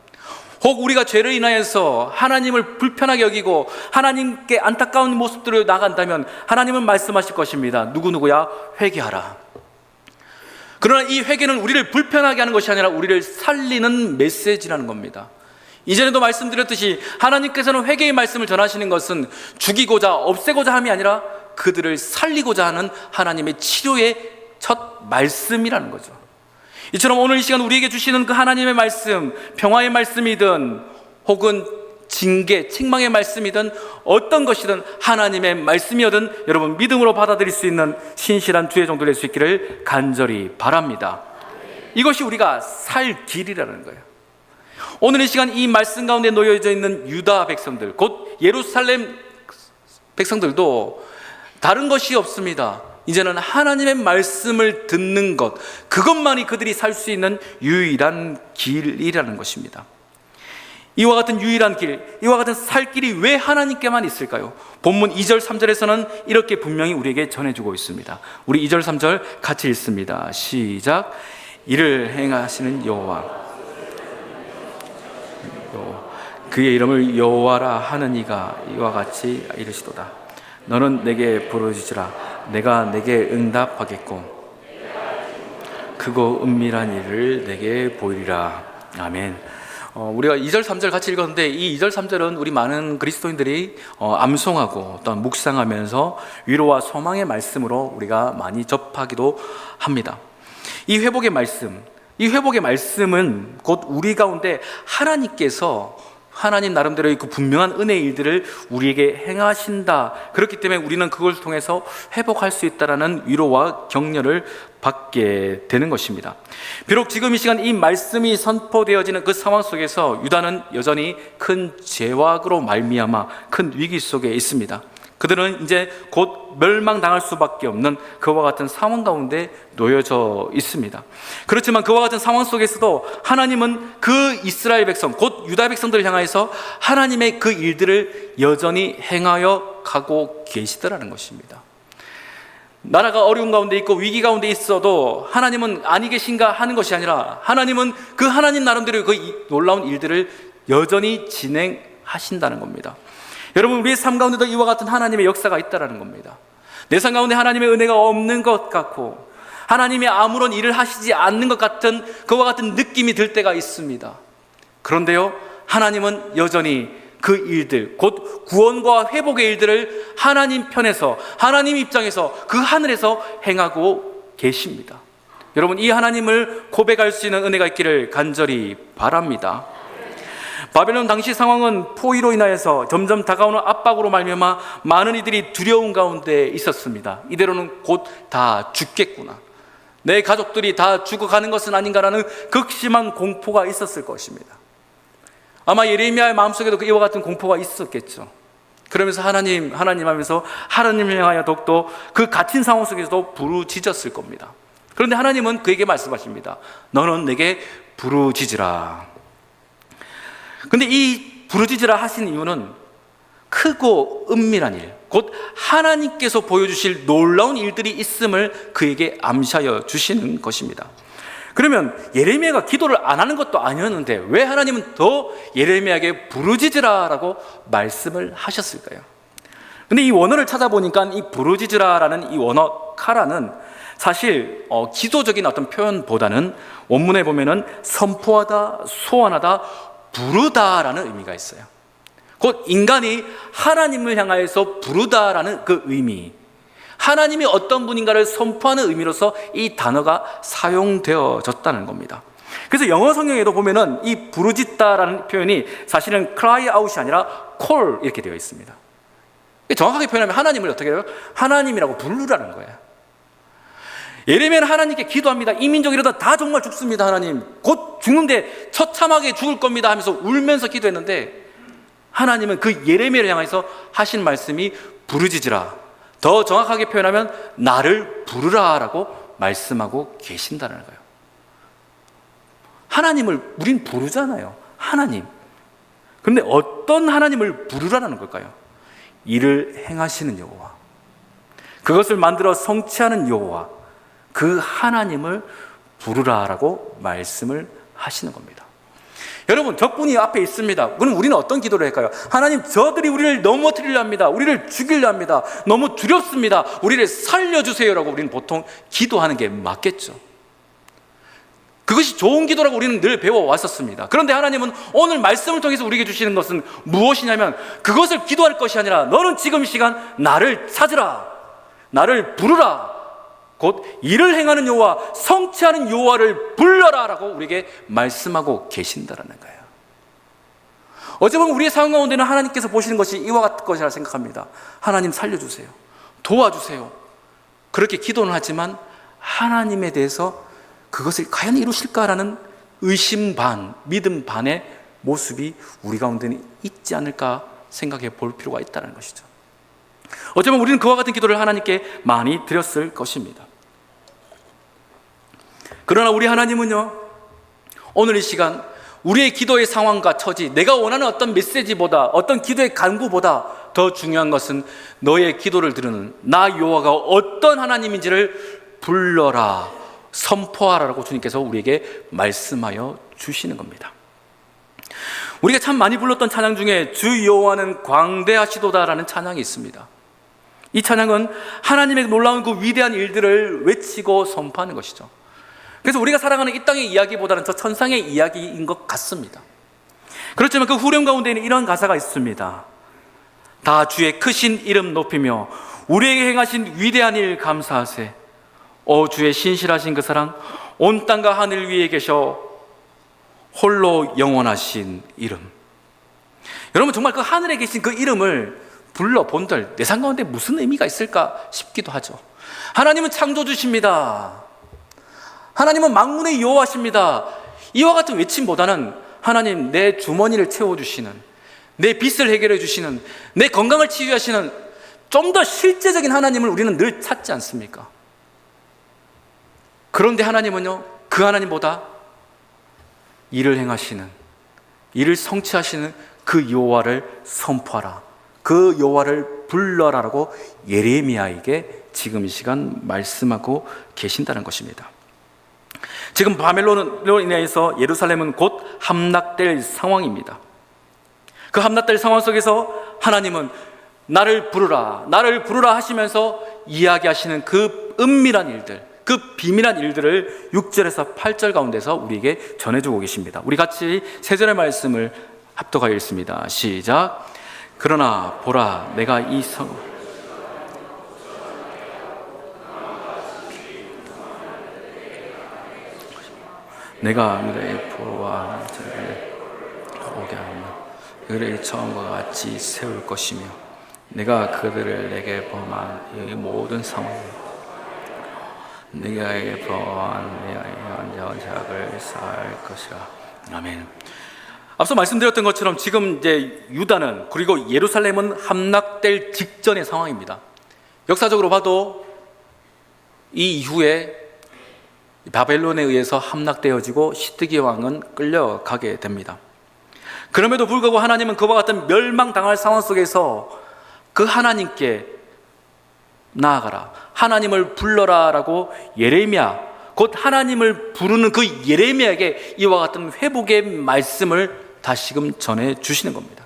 Speaker 1: 혹 우리가 죄를 인하여서 하나님을 불편하게 여기고 하나님께 안타까운 모습들을 나간다면 하나님은 말씀하실 것입니다. 누구누구야 회개하라. 그러나 이 회개는 우리를 불편하게 하는 것이 아니라 우리를 살리는 메시지라는 겁니다. 이전에도 말씀드렸듯이 하나님께서는 회개의 말씀을 전하시는 것은 죽이고자 없애고자 함이 아니라 그들을 살리고자 하는 하나님의 치료의 첫 말씀이라는 거죠. 이처럼 오늘 이 시간 우리에게 주시는 그 하나님의 말씀, 평화의 말씀이든 혹은 징계, 책망의 말씀이든 어떤 것이든 하나님의 말씀이든 여러분 믿음으로 받아들일 수 있는 신실한 주의 종들 될 수 있기를 간절히 바랍니다. 이것이 우리가 살 길이라는 거예요. 오늘 이 시간 이 말씀 가운데 놓여져 있는 유다 백성들, 곧 예루살렘 백성들도 다른 것이 없습니다. 이제는 하나님의 말씀을 듣는 것, 그것만이 그들이 살 수 있는 유일한 길이라는 것입니다. 이와 같은 유일한 길, 이와 같은 살 길이 왜 하나님께만 있을까요? 본문 2절 3절에서는 이렇게 분명히 우리에게 전해주고 있습니다. 우리 2절 3절 같이 읽습니다. 시작. 이를 행하시는 여호와, 그의 이름을 여호와라 하는 이가 이와 같이 이르시도다. 너는 내게 부르짖으라. 내가 내게 응답하겠고 크고 은밀한 일을 내게 보이리라. 아멘. 우리가 2절 3절 같이 읽었는데 이 2절 3절은 우리 많은 그리스도인들이 암송하고 또한 묵상하면서 위로와 소망의 말씀으로 우리가 많이 접하기도 합니다. 이 회복의 말씀은 곧 우리 가운데 하나님께서 하나님 나름대로의 그 분명한 은혜의 일들을 우리에게 행하신다. 그렇기 때문에 우리는 그걸 통해서 회복할 수 있다라는 위로와 격려를 받게 되는 것입니다. 비록 지금 이 시간 이 말씀이 선포되어지는 그 상황 속에서 유다는 여전히 큰 죄악으로 말미암아 큰 위기 속에 있습니다. 그들은 이제 곧 멸망당할 수밖에 없는 그와 같은 상황 가운데 놓여져 있습니다. 그렇지만 그와 같은 상황 속에서도 하나님은 그 이스라엘 백성, 곧 유다 백성들을 향해서 하나님의 그 일들을 여전히 행하여 가고 계시더라는 것입니다. 나라가 어려운 가운데 있고 위기 가운데 있어도 하나님은 아니 계신가 하는 것이 아니라 하나님은 그 하나님 나름대로 그 놀라운 일들을 여전히 진행하신다는 겁니다. 여러분, 우리의 삶 가운데도 이와 같은 하나님의 역사가 있다는 겁니다. 내 삶 가운데 하나님의 은혜가 없는 것 같고 하나님이 아무런 일을 하시지 않는 것 같은 그와 같은 느낌이 들 때가 있습니다. 그런데요, 하나님은 여전히 그 일들, 곧 구원과 회복의 일들을 하나님 편에서, 하나님 입장에서, 그 하늘에서 행하고 계십니다. 여러분, 이 하나님을 고백할 수 있는 은혜가 있기를 간절히 바랍니다. 바벨론 당시 상황은 포위로 인하여서 점점 다가오는 압박으로 말미암아 많은 이들이 두려움 가운데 있었습니다. 이대로는 곧 다 죽겠구나, 내 가족들이 다 죽어가는 것은 아닌가라는 극심한 공포가 있었을 것입니다. 아마 예레미야의 마음속에도 이와 같은 공포가 있었겠죠. 그러면서 하나님 하면서 하나님을 향하여 더욱더 그 같은 상황 속에서도 부르짖었을 겁니다. 그런데 하나님은 그에게 말씀하십니다. 너는 내게 부르짖으라. 근데 이 부르짖으라 하신 이유는 크고 은밀한 일, 곧 하나님께서 보여주실 놀라운 일들이 있음을 그에게 암시하여 주시는 것입니다. 그러면 예레미야가 기도를 안 하는 것도 아니었는데 왜 하나님은 더 예레미야에게 부르짖으라라고 말씀을 하셨을까요? 근데 이 원어를 찾아보니까 이 부르짖으라라는 이 원어 카라는 사실 기도적인 어떤 표현보다는 원문에 보면은 선포하다, 소환하다, 부르다라는 의미가 있어요. 곧 인간이 하나님을 향하여서 부르다라는 그 의미, 하나님이 어떤 분인가를 선포하는 의미로서 이 단어가 사용되어졌다는 겁니다. 그래서 영어 성경에도 보면은 이 부르짖다라는 표현이 사실은 cry out이 아니라 call 이렇게 되어 있습니다. 정확하게 표현하면 하나님을 어떻게 해요? 하나님이라고 부르라는 거예요. 예레미야는 하나님께 기도합니다. 이 민족 이러다 다 정말 죽습니다. 하나님, 곧 죽는데 처참하게 죽을 겁니다 하면서 울면서 기도했는데 하나님은 그 예레미야를 향해서 하신 말씀이 부르짖으라, 더 정확하게 표현하면 나를 부르라라고 말씀하고 계신다는 거예요. 하나님을 우린 부르잖아요. 하나님. 그런데 어떤 하나님을 부르라는 걸까요? 이를 행하시는 여호와, 그것을 만들어 성취하는 여호와, 그 하나님을 부르라라고 말씀을 하시는 겁니다. 여러분, 적군이 앞에 있습니다. 그럼 우리는 어떤 기도를 할까요? 하나님, 저들이 우리를 넘어뜨리려 합니다. 우리를 죽이려 합니다. 너무 두렵습니다. 우리를 살려주세요라고 우리는 보통 기도하는 게 맞겠죠. 그것이 좋은 기도라고 우리는 늘 배워왔었습니다. 그런데 하나님은 오늘 말씀을 통해서 우리에게 주시는 것은 무엇이냐면 그것을 기도할 것이 아니라 너는 지금 이 시간 나를 찾으라, 나를 부르라, 곧 일을 행하는 여호와, 성취하는 여호와를 불러라라고 우리에게 말씀하고 계신다라는 거예요. 어찌 보면 우리의 상황 가운데는 하나님께서 보시는 것이 이와 같은 것이라 생각합니다. 하나님 살려주세요, 도와주세요, 그렇게 기도는 하지만 하나님에 대해서 그것을 과연 이루실까라는 의심 반, 믿음 반의 모습이 우리 가운데는 있지 않을까 생각해 볼 필요가 있다는 것이죠. 어쩌면 우리는 그와 같은 기도를 하나님께 많이 드렸을 것입니다. 그러나 우리 하나님은요, 오늘 이 시간 우리의 기도의 상황과 처지, 내가 원하는 어떤 메시지보다, 어떤 기도의 간구보다 더 중요한 것은 너의 기도를 들으는 나 여호와가 어떤 하나님인지를 불러라, 선포하라고 주님께서 우리에게 말씀하여 주시는 겁니다. 우리가 참 많이 불렀던 찬양 중에 주 여호와는 광대하시도다라는 찬양이 있습니다. 이 찬양은 하나님의 놀라운 그 위대한 일들을 외치고 선포하는 것이죠. 그래서 우리가 살아가는 이 땅의 이야기보다는 저 천상의 이야기인 것 같습니다. 그렇지만 그 후렴 가운데에는 이런 가사가 있습니다. 다 주의 크신 이름 높이며 우리에게 행하신 위대한 일 감사하세. 오 주의 신실하신 그 사랑, 온 땅과 하늘 위에 계셔 홀로 영원하신 이름. 여러분, 정말 그 하늘에 계신 그 이름을 불러본들 내 삶 가운데 무슨 의미가 있을까 싶기도 하죠. 하나님은 창조주십니다. 하나님은 만군의 여호와십니다. 이와 같은 외침보다는 하나님 내 주머니를 채워주시는, 내 빚을 해결해 주시는, 내 건강을 치유하시는 좀 더 실제적인 하나님을 우리는 늘 찾지 않습니까? 그런데 하나님은요, 그 하나님보다 일을 행하시는, 일을 성취하시는 그 여호와를 선포하라, 그 여호와를 불러라라고 예레미야에게 지금 이 시간 말씀하고 계신다는 것입니다. 지금 바벨론으로 인해서 예루살렘은 곧 함락될 상황입니다. 그 함락될 상황 속에서 하나님은 나를 부르라, 나를 부르라 하시면서 이야기하시는 그 은밀한 일들, 그 비밀한 일들을 6절에서 8절 가운데서 우리에게 전해주고 계십니다. 우리 같이 세 절의 말씀을 합독하여 읽습니다. 시작. 그러나 보라, 내가 이 성 내가 그들의 포로와 저를 오게 하며 그들의 처음과 같이 세울 것이며 내가 그들을 내게 범한 이 모든 상황, 내게 범한 내 연작을 쌓을 것이라. 아멘. 앞서 말씀드렸던 것처럼 지금 이제 유다는, 그리고 예루살렘은 함락될 직전의 상황입니다. 역사적으로 봐도 이 이후에 바벨론에 의해서 함락되어지고 시드기 왕은 끌려가게 됩니다. 그럼에도 불구하고 하나님은 그와 같은 멸망당할 상황 속에서 그 하나님께 나아가라, 하나님을 불러라 라고 예레미야, 곧 하나님을 부르는 그 예레미야에게 이와 같은 회복의 말씀을 다시금 전해주시는 겁니다.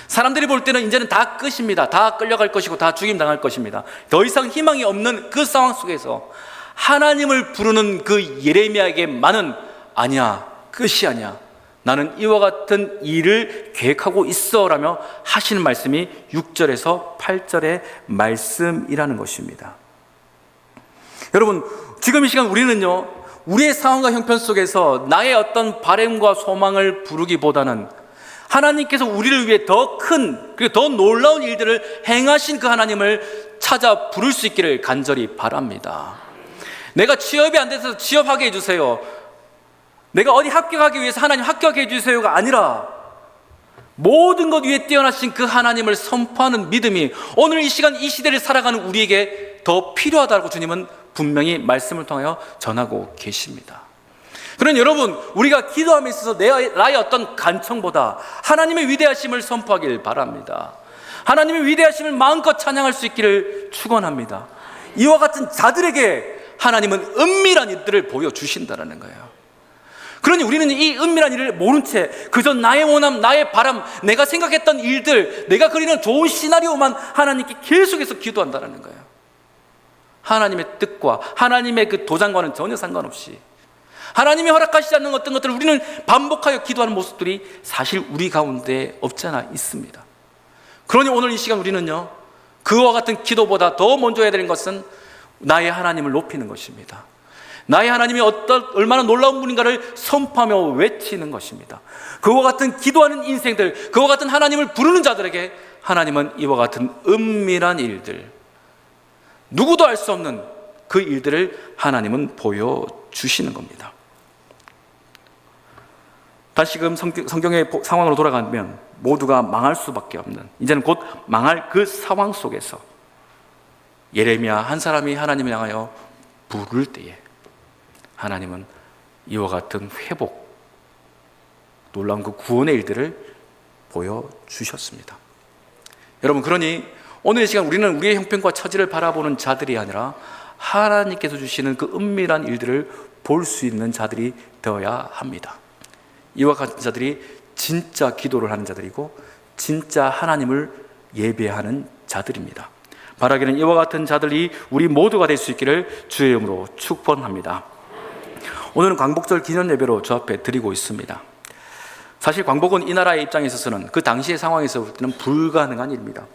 Speaker 1: 사람들이 볼 때는 이제는 다 끝입니다. 다 끌려갈 것이고 다 죽임당할 것입니다. 더 이상 희망이 없는 그 상황 속에서 하나님을 부르는 그 예레미야에게만은 아니야, 끝이 아니야, 나는 이와 같은 일을 계획하고 있어 라며 하시는 말씀이 6절에서 8절의 말씀이라는 것입니다. 여러분, 지금 이 시간 우리는요, 우리의 상황과 형편 속에서 나의 어떤 바람과 소망을 부르기보다는 하나님께서 우리를 위해 더 큰, 그리고 더 놀라운 일들을 행하신 그 하나님을 찾아 부를 수 있기를 간절히 바랍니다. 내가 취업이 안 돼서 취업하게 해주세요, 내가 어디 합격하기 위해서 하나님 합격하게 해주세요가 아니라 모든 것 위에 뛰어나신 그 하나님을 선포하는 믿음이 오늘 이 시간 이 시대를 살아가는 우리에게 더 필요하다고 주님은 분명히 말씀을 통하여 전하고 계십니다. 그러니 여러분, 우리가 기도함에 있어서 나의 어떤 간청보다 하나님의 위대하심을 선포하길 바랍니다. 하나님의 위대하심을 마음껏 찬양할 수 있기를 축원합니다. 이와 같은 자들에게 하나님은 은밀한 일들을 보여주신다는 거예요. 그러니 우리는 이 은밀한 일을 모른 채 그저 나의 원함, 나의 바람, 내가 생각했던 일들, 내가 그리는 좋은 시나리오만 하나님께 계속해서 기도한다는 거예요. 하나님의 뜻과 하나님의 그 도장과는 전혀 상관없이 하나님이 허락하시지 않는 어떤 것들을 우리는 반복하여 기도하는 모습들이 사실 우리 가운데 없지 않아 있습니다. 그러니 오늘 이 시간 우리는요, 그와 같은 기도보다 더 먼저 해야 되는 것은 나의 하나님을 높이는 것입니다. 나의 하나님이 얼마나 놀라운 분인가를 선포하며 외치는 것입니다. 그와 같은 기도하는 인생들, 그와 같은 하나님을 부르는 자들에게 하나님은 이와 같은 은밀한 일들, 누구도 알 수 없는 그 일들을 하나님은 보여주시는 겁니다. 다시금 성경의 상황으로 돌아가면 모두가 망할 수밖에 없는, 이제는 곧 망할 그 상황 속에서 예레미야 한 사람이 하나님을 향하여 부를 때에 하나님은 이와 같은 회복, 놀라운 그 구원의 일들을 보여주셨습니다. 여러분, 그러니 오늘 이 시간 우리는 우리의 형편과 처지를 바라보는 자들이 아니라 하나님께서 주시는 그 은밀한 일들을 볼 수 있는 자들이 되어야 합니다. 이와 같은 자들이 진짜 기도를 하는 자들이고 진짜 하나님을 예배하는 자들입니다. 바라기는 이와 같은 자들이 우리 모두가 될 수 있기를 주의 이름으로 축복합니다. 오늘은 광복절 기념 예배로 주 앞에 드리고 있습니다. 사실 광복은 이 나라의 입장에 있어서는 그 당시의 상황에서 볼 때는 불가능한 일입니다.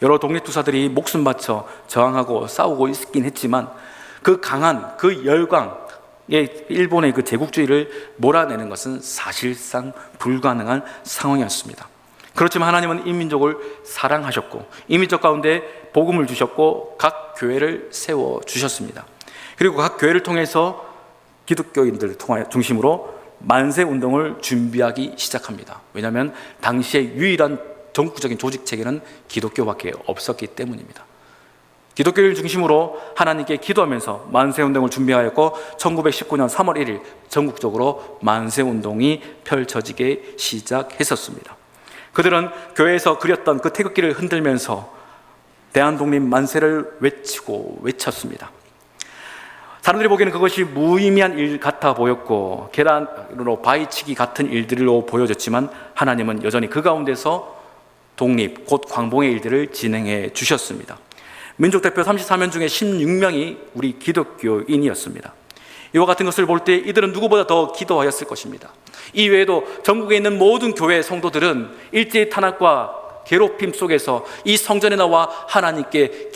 Speaker 1: 여러 독립투사들이 목숨 바쳐 저항하고 싸우고 있긴 했지만 그 강한 그 열광, 일본의 그 제국주의를 몰아내는 것은 사실상 불가능한 상황이었습니다. 그렇지만 하나님은 이 민족을 사랑하셨고 이 민족 가운데 복음을 주셨고 각 교회를 세워주셨습니다. 그리고 각 교회를 통해서 기독교인들을 중심으로 만세운동을 준비하기 시작합니다. 왜냐하면 당시의 유일한 전국적인 조직체계는 기독교밖에 없었기 때문입니다. 기독교를 중심으로 하나님께 기도하면서 만세운동을 준비하였고 1919년 3월 1일 전국적으로 만세운동이 펼쳐지게 시작했었습니다. 그들은 교회에서 그렸던 그 태극기를 흔들면서 대한독립 만세를 외쳤습니다. 사람들이 보기에는 그것이 무의미한 일 같아 보였고 계란으로 바위치기 같은 일들로 보여졌지만 하나님은 여전히 그 가운데서 독립, 곧 광복의 일들을 진행해 주셨습니다. 민족대표 34명 중에 16명이 우리 기독교인이었습니다. 이와 같은 것을 볼 때 이들은 누구보다 더 기도하였을 것입니다. 이 외에도 전국에 있는 모든 교회 성도들은 일제의 탄압과 괴롭힘 속에서 이 성전에 나와 하나님께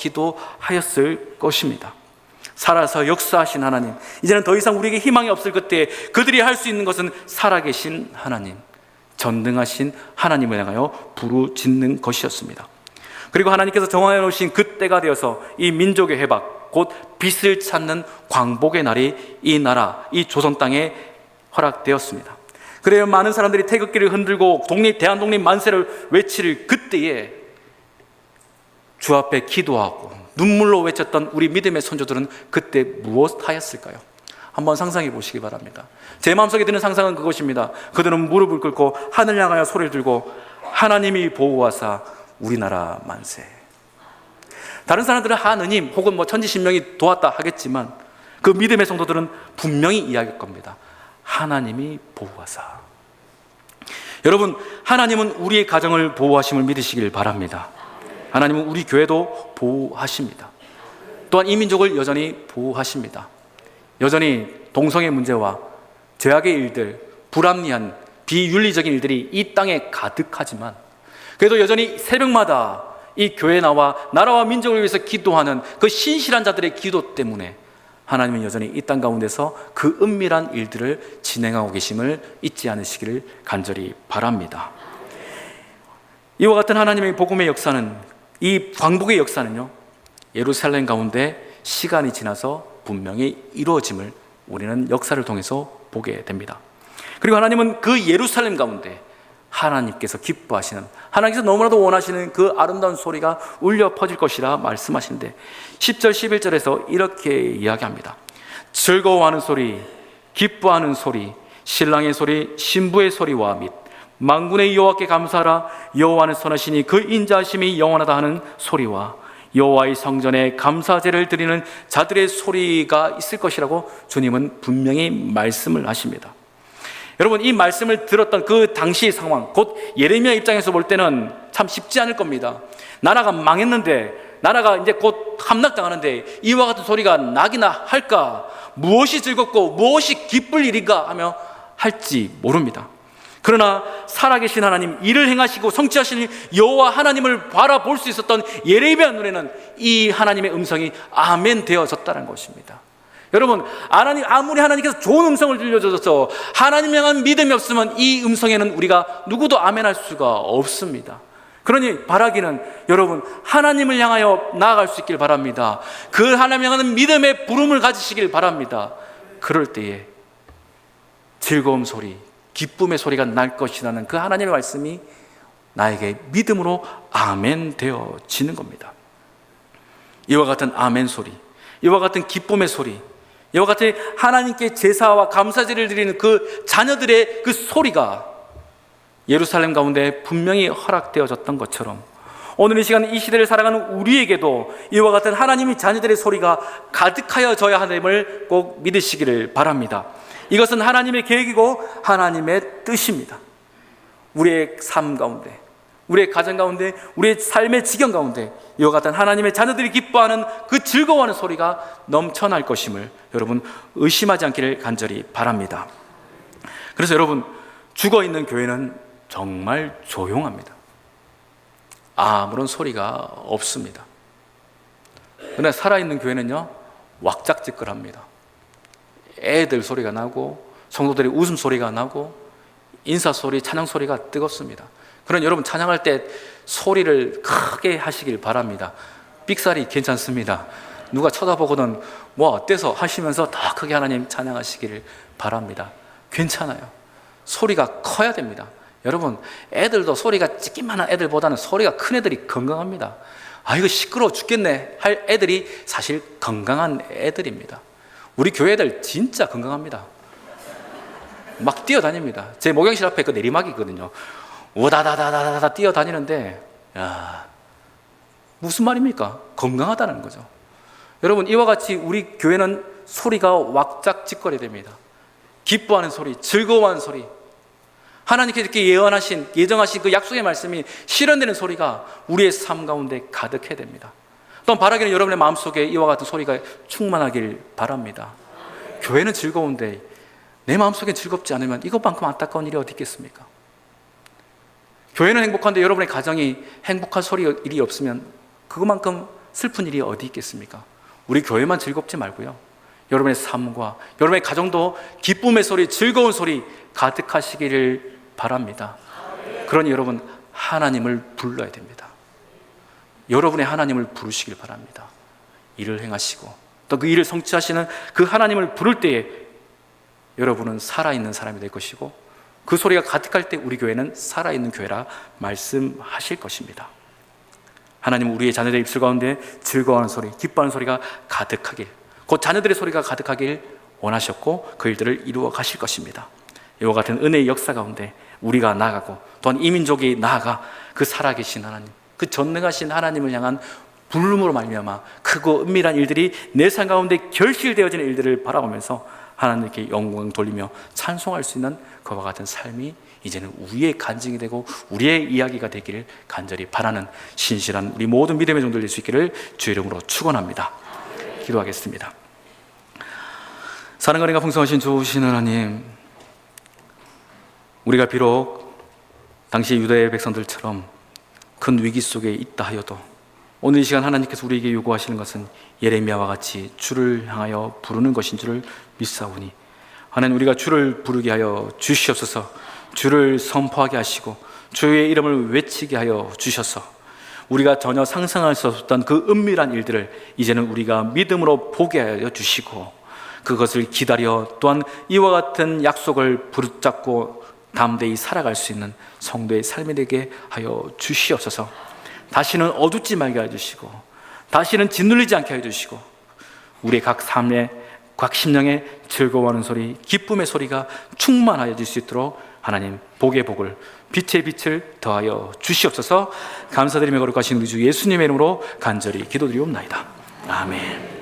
Speaker 1: 기도하였을 것입니다. 살아서 역사하신 하나님, 이제는 더 이상 우리에게 희망이 없을 그때 그들이 할 수 있는 것은 살아계신 하나님, 전능하신 하나님을 향하여 부르짖는 것이었습니다. 그리고 하나님께서 정하여 놓으신 그때가 되어서 이 민족의 회복, 곧 빛을 찾는 광복의 날이 이 나라, 이 조선 땅에 허락되었습니다. 그래야 많은 사람들이 태극기를 흔들고 대한독립 만세를 외칠 그때에 주 앞에 기도하고 눈물로 외쳤던 우리 믿음의 선조들은 그때 무엇 하였을까요? 한번 상상해 보시기 바랍니다. 제 마음속에 드는 상상은 그것입니다. 그들은 무릎을 꿇고 하늘 향하여 소리를 들고 하나님이 보호하사 우리나라 만세. 다른 사람들은 하느님 혹은 천지신명이 도왔다 하겠지만 그 믿음의 성도들은 분명히 이야기할 겁니다. 하나님이 보호하사. 여러분, 하나님은 우리의 가정을 보호하심을 믿으시길 바랍니다. 하나님은 우리 교회도 보호하십니다. 또한 이 민족을 여전히 보호하십니다. 여전히 동성애 문제와 죄악의 일들, 불합리한 비윤리적인 일들이 이 땅에 가득하지만 그래도 여전히 새벽마다 이 교회에 나와 나라와 민족을 위해서 기도하는 그 신실한 자들의 기도 때문에 하나님은 여전히 이 땅 가운데서 그 은밀한 일들을 진행하고 계심을 잊지 않으시기를 간절히 바랍니다. 이와 같은 하나님의 복음의 역사는, 이 광복의 역사는요, 예루살렘 가운데 시간이 지나서 분명히 이루어짐을 우리는 역사를 통해서 보게 됩니다. 그리고 하나님은 그 예루살렘 가운데 하나님께서 기뻐하시는, 하나님께서 너무나도 원하시는 그 아름다운 소리가 울려 퍼질 것이라 말씀하시는데 10절 11절에서 이렇게 이야기합니다. 즐거워하는 소리, 기뻐하는 소리, 신랑의 소리, 신부의 소리와 및 만군의 여호와께 감사하라. 여호와는 선하시니 그 인자하심이 영원하다 하는 소리와 여호와의 성전에 감사제를 드리는 자들의 소리가 있을 것이라고 주님은 분명히 말씀을 하십니다. 여러분, 이 말씀을 들었던 그 당시의 상황, 곧 예레미야 입장에서 볼 때는 참 쉽지 않을 겁니다. 나라가 망했는데, 나라가 이제 곧 함락당하는데 이와 같은 소리가 나기나 할까? 무엇이 즐겁고 무엇이 기쁠 일인가 하며 할지 모릅니다. 그러나 살아계신 하나님, 일을 행하시고 성취하시는 여호와 하나님을 바라볼 수 있었던 예레미야 눈에는 이 하나님의 음성이 아멘 되어졌다는 것입니다. 여러분, 아무리 하나님께서 좋은 음성을 들려줘서 하나님 향한 믿음이 없으면 이 음성에는 우리가 누구도 아멘할 수가 없습니다. 그러니 바라기는 여러분, 하나님을 향하여 나아갈 수 있길 바랍니다. 그 하나님 향하는 믿음의 부름을 가지시길 바랍니다. 그럴 때에 즐거움 소리, 기쁨의 소리가 날 것이라는 그 하나님의 말씀이 나에게 믿음으로 아멘 되어지는 겁니다. 이와 같은 아멘 소리, 이와 같은 기쁨의 소리, 이와 같이 하나님께 제사와 감사제를 드리는 그 자녀들의 그 소리가 예루살렘 가운데 분명히 허락되어졌던 것처럼 오늘 이 시간 이 시대를 살아가는 우리에게도 이와 같은 하나님의 자녀들의 소리가 가득하여져야 함을 꼭 믿으시기를 바랍니다. 이것은 하나님의 계획이고 하나님의 뜻입니다. 우리의 삶 가운데, 우리의 가정 가운데, 우리의 삶의 지경 가운데 이와 같은 하나님의 자녀들이 기뻐하는 그 즐거워하는 소리가 넘쳐날 것임을 여러분 의심하지 않기를 간절히 바랍니다. 그래서 여러분, 죽어있는 교회는 정말 조용합니다. 아무런 소리가 없습니다. 그러나 살아있는 교회는요, 왁작지껄합니다. 애들 소리가 나고 성도들의 웃음소리가 나고 인사소리, 찬양소리가 뜨겁습니다. 그러나 여러분, 찬양할 때 소리를 크게 하시길 바랍니다. 삑사리 괜찮습니다. 누가 쳐다보고는 뭐 어때서 하시면서 더 크게 하나님 찬양하시기를 바랍니다. 괜찮아요. 소리가 커야 됩니다. 여러분, 애들도 소리가 찌끼만한 애들보다는 소리가 큰 애들이 건강합니다. 아, 이거 시끄러워 죽겠네 할 애들이 사실 건강한 애들입니다. 우리 교회 애들 진짜 건강합니다. 막 뛰어다닙니다. 제 목욕실 앞에 그 내리막이거든요. 우다다다다다 뛰어다니는데, 야, 무슨 말입니까? 건강하다는 거죠. 여러분, 이와 같이 우리 교회는 소리가 왁작지껄해야 됩니다. 기뻐하는 소리, 즐거워하는 소리, 하나님께서 이렇게 예정하신 그 약속의 말씀이 실현되는 소리가 우리의 삶 가운데 가득해야 됩니다. 또한 바라기는 여러분의 마음속에 이와 같은 소리가 충만하길 바랍니다. 교회는 즐거운데 내 마음속에 즐겁지 않으면 이것만큼 안타까운 일이 어디 있겠습니까? 교회는 행복한데 여러분의 가정이 행복한 일이 없으면 그것만큼 슬픈 일이 어디 있겠습니까? 우리 교회만 즐겁지 말고요, 여러분의 삶과 여러분의 가정도 기쁨의 소리, 즐거운 소리 가득하시기를 바랍니다. 그러니 여러분, 하나님을 불러야 됩니다. 여러분의 하나님을 부르시길 바랍니다. 일을 행하시고 또 그 일을 성취하시는 그 하나님을 부를 때에 여러분은 살아있는 사람이 될 것이고, 그 소리가 가득할 때 우리 교회는 살아있는 교회라 말씀하실 것입니다. 하나님은 우리의 자녀들의 입술 가운데 즐거워하는 소리, 기뻐하는 소리가 가득하길, 곧 자녀들의 소리가 가득하길 원하셨고 그 일들을 이루어 가실 것입니다. 이와 같은 은혜의 역사 가운데 우리가 나아가고 또한 이 민족이 나아가 그 살아계신 하나님, 그 전능하신 하나님을 향한 부름으로 말미암아 크고 은밀한 일들이 내 삶 가운데 결실되어지는 일들을 바라보면서 하나님께 영광 돌리며 찬송할 수 있는 그와 같은 삶이 이제는 우리의 간증이 되고 우리의 이야기가 되기를 간절히 바라는 신실한 우리 모든 믿음의 종들 될 수 있기를 주의 이름으로 축원합니다. 기도하겠습니다. 사랑과 은혜가 풍성하신 좋으신 하나님, 우리가 비록 당시 유다의 백성들처럼 큰 위기 속에 있다 하여도 오늘 이 시간 하나님께서 우리에게 요구하시는 것은 예레미야와 같이 주를 향하여 부르는 것인 줄을 믿사오니, 하나님, 우리가 주를 부르게 하여 주시옵소서. 주를 선포하게 하시고 주의 이름을 외치게 하여 주셔서 우리가 전혀 상상할 수 없었던 그 은밀한 일들을 이제는 우리가 믿음으로 보게 하여 주시고, 그것을 기다려 또한 이와 같은 약속을 붙잡고 담대히 살아갈 수 있는 성도의 삶이 되게 하여 주시옵소서. 다시는 어둡지 말게 해주시고 다시는 짓눌리지 않게 해주시고 우리의 각 삶의 각 심령의 즐거워하는 소리, 기쁨의 소리가 충만하여 질 수 있도록 하나님 복의 복을, 빛의 빛을 더하여 주시옵소서. 감사드리며 거룩하신 우리 주 예수님의 이름으로 간절히 기도드리옵나이다. 아멘.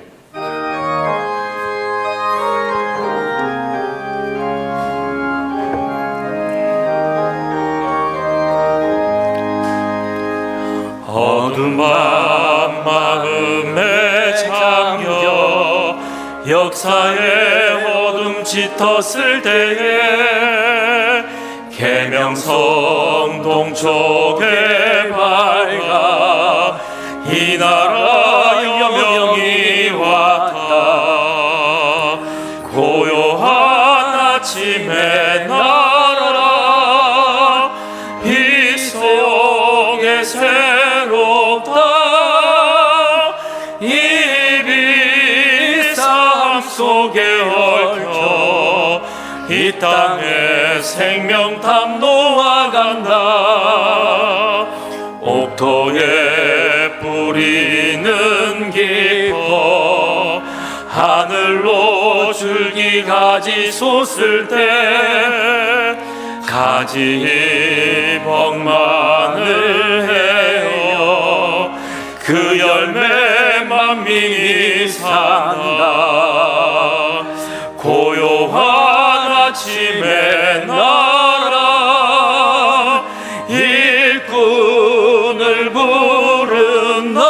Speaker 2: 어둠한 마음에 잠겨 역사의 어둠 짙었을 때에 계명성 동쪽에 밝아 이 나라 여명이 왔다. 고요한 아침에 날아라 빛 속에 속에 얽혀 이 땅에 생명담 놓아간다. 옥토에 뿌리는 기뻐 하늘로 줄기가지 솟을 때 가지 복만을 해요. 그 열매 만민이 산다. 고요한 아침에 나라 일꾼을 부른다.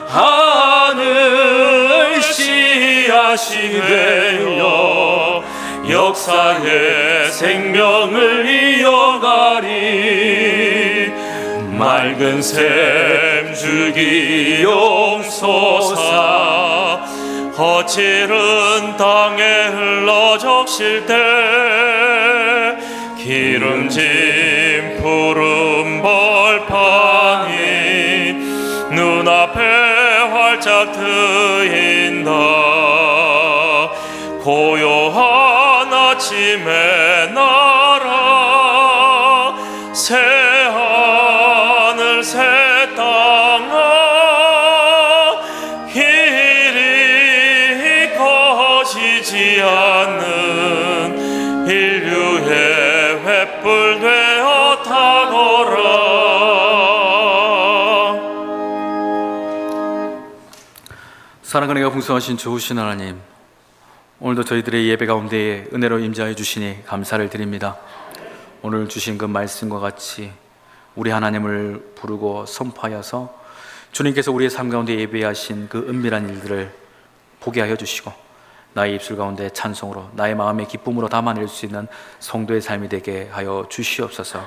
Speaker 2: 하늘 씨앗이 되어 역사의 생명을 이어가리. 맑은 샘 줄기 용솟아 거칠은 땅에 흘러 적실 때 기름진 푸른 벌판이 눈앞에 활짝 트인다. 고요한 아침에 나라 새 하늘 새 땅아 길이 거지지 않는 인류의 횃불 되어 타거라.
Speaker 1: 사랑과 은혜가 풍성하신 좋으신 하나님, 오늘도 저희들의 예배 가운데에 은혜로 임재하여 주시니 감사를 드립니다. 오늘 주신 그 말씀과 같이 우리 하나님을 부르고 선포하여서 주님께서 우리의 삶 가운데 예배하신 그 은밀한 일들을 보게 하여 주시고 나의 입술 가운데 찬송으로 나의 마음의 기쁨으로 담아낼 수 있는 성도의 삶이 되게 하여 주시옵소서.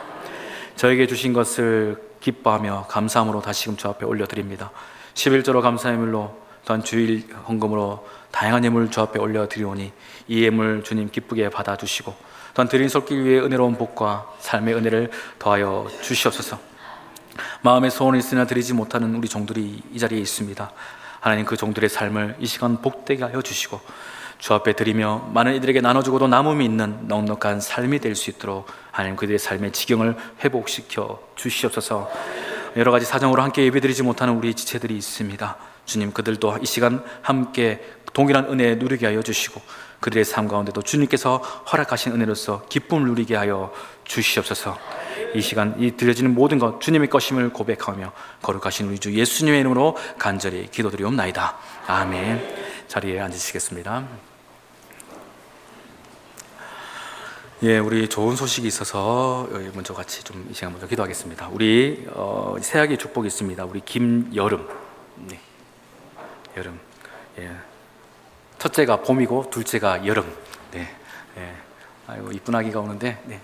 Speaker 1: 저에게 주신 것을 기뻐하며 감사함으로 다시금 주 앞에 올려드립니다. 11조로 감사의 물로 또한 주일 헌금으로 다양한 예물 주 앞에 올려드리오니 이 예물 주님 기쁘게 받아주시고 또한 드린 손길 위에 은혜로운 복과 삶의 은혜를 더하여 주시옵소서. 마음의 소원이 있으나 드리지 못하는 우리 종들이 이 자리에 있습니다. 하나님, 그 종들의 삶을 이 시간 복되게 하여 주시고 주 앞에 드리며 많은 이들에게 나눠주고도 남음이 있는 넉넉한 삶이 될 수 있도록 하나님, 그들의 삶의 지경을 회복시켜 주시옵소서. 여러 가지 사정으로 함께 예배드리지 못하는 우리 지체들이 있습니다. 주님, 그들도 이 시간 함께 동일한 은혜 누리게 하여 주시고 그들의 삶 가운데도 주님께서 허락하신 은혜로서 기쁨을 누리게 하여 주시옵소서. 이 시간 이 드려지는 모든 것 주님의 것임을 고백하며 거룩하신 우리 주 예수님의 이름으로 간절히 기도드리옵나이다. 아멘. 자리에 앉으시겠습니다. 예, 우리 좋은 소식이 있어서 먼저 같이 좀 이 시간 먼저 기도하겠습니다. 우리 새학의 축복이 있습니다. 우리 김여름, 네, 여름, 예, 첫째가 봄이고 둘째가 여름. 네, 예, 아이고 이쁜 아기가 오는데, 네.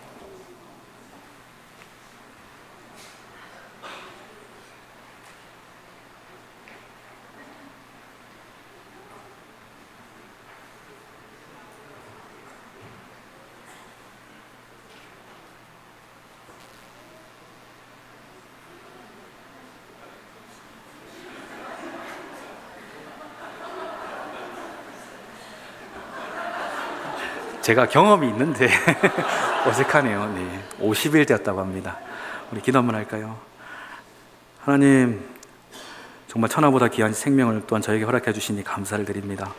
Speaker 1: 제가 경험이 있는데 어색하네요. 네, 50일 되었다고 합니다. 우리 기도 한번 할까요? 하나님, 정말 천하보다 귀한 생명을 또한 저에게 허락해 주시니 감사를 드립니다.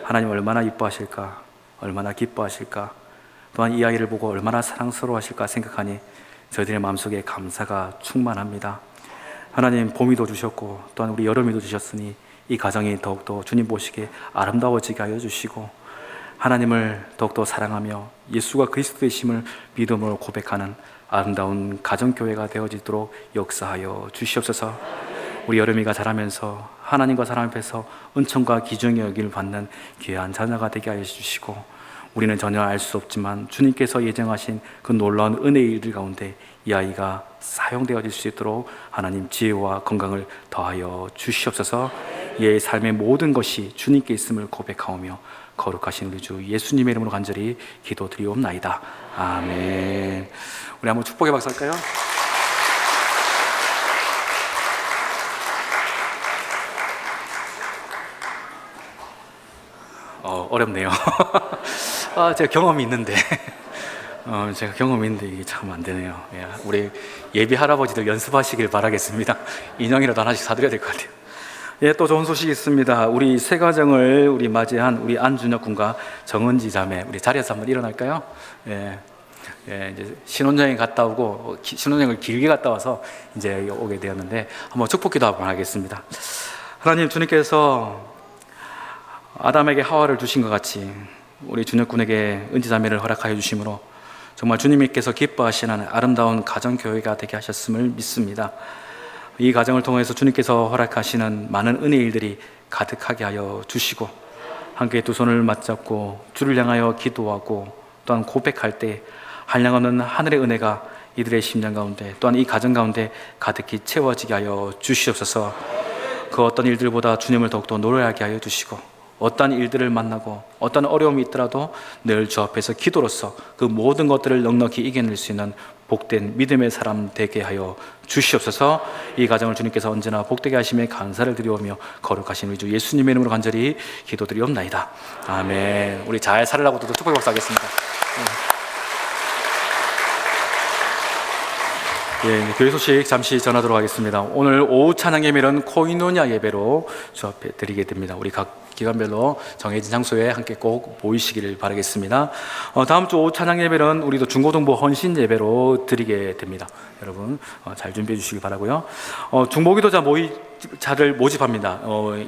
Speaker 1: 하나님, 얼마나 이뻐하실까, 얼마나 기뻐하실까, 또한 이 아이를 보고 얼마나 사랑스러워하실까 생각하니 저희들의 마음속에 감사가 충만합니다. 하나님, 봄이도 주셨고 또한 우리 여름이도 주셨으니 이 가정이 더욱더 주님 보시기에 아름다워지게 하여 주시고 하나님을 더욱더 사랑하며 예수가 그리스도이심을 믿음으로 고백하는 아름다운 가정교회가 되어지도록 역사하여 주시옵소서. 우리 여름이가 자라면서 하나님과 사람 앞에서 은총과 기중의 여기를 받는 귀한 자녀가 되게 하여 주시고 우리는 전혀 알 수 없지만 주님께서 예정하신 그 놀라운 은혜의 일들 가운데 이 아이가 사용되어질 수 있도록 하나님 지혜와 건강을 더하여 주시옵소서. 이의 삶의 모든 것이 주님께 있음을 고백하오며 거룩하신 우리 주 예수님의 이름으로 간절히 기도드리옵나이다. 아멘. 우리 한번 축복의 박수 할까요? 어렵네요. 제가 경험이 있는데 이게 참 안 되네요. 우리 예비 할아버지들 연습하시길 바라겠습니다. 인형이라도 하나씩 사드려야 될 것 같아요. 예, 또 좋은 소식이 있습니다. 우리 새 가정을 우리 맞이한 우리 안준혁 군과 정은지 자매, 우리 자리에서 한번 일어날까요? 예, 이제 신혼여행 갔다 오고 신혼여행을 길게 갔다 와서 이제 오게 되었는데 한번 축복기도 한번 하겠습니다. 하나님, 주님께서 아담에게 하와를 주신 것 같이 우리 준혁 군에게 은지 자매를 허락하여 주심으로 정말 주님께서 기뻐하시는 아름다운 가정교회가 되게 하셨음을 믿습니다. 이 가정을 통해서 주님께서 허락하시는 많은 은혜의 일들이 가득하게 하여 주시고 함께 두 손을 맞잡고 주를 향하여 기도하고 또한 고백할 때 한량없는 하늘의 은혜가 이들의 심장 가운데 또한 이 가정 가운데 가득히 채워지게 하여 주시옵소서. 그 어떤 일들보다 주님을 더욱더 노래하게 하여 주시고 어떤 일들을 만나고 어떤 어려움이 있더라도 늘 주 앞에서 기도로서 그 모든 것들을 넉넉히 이겨낼 수 있는 복된 믿음의 사람 되게 하여 주시옵소서. 이 가정을 주님께서 언제나 복되게 하심에 감사를 드리오며 거룩하신 우리 주 예수님의 이름으로 간절히 기도드리옵나이다. 아멘. 우리 잘 살으라고 또 축복 박수하겠습니다. 예, 교회 소식 잠시 전하도록 하겠습니다. 오늘 오후 찬양 예배는 코이노냐 예배로 주 앞에 드리게 됩니다. 우리 각 기간별로 정해진 장소에 함께 꼭 모이시기를 바라겠습니다. 다음 주 오후 찬양 예배는 우리도 중고등부 헌신 예배로 드리게 됩니다. 여러분 잘 준비해 주시기 바라고요. 중보기도자 자를 모집합니다.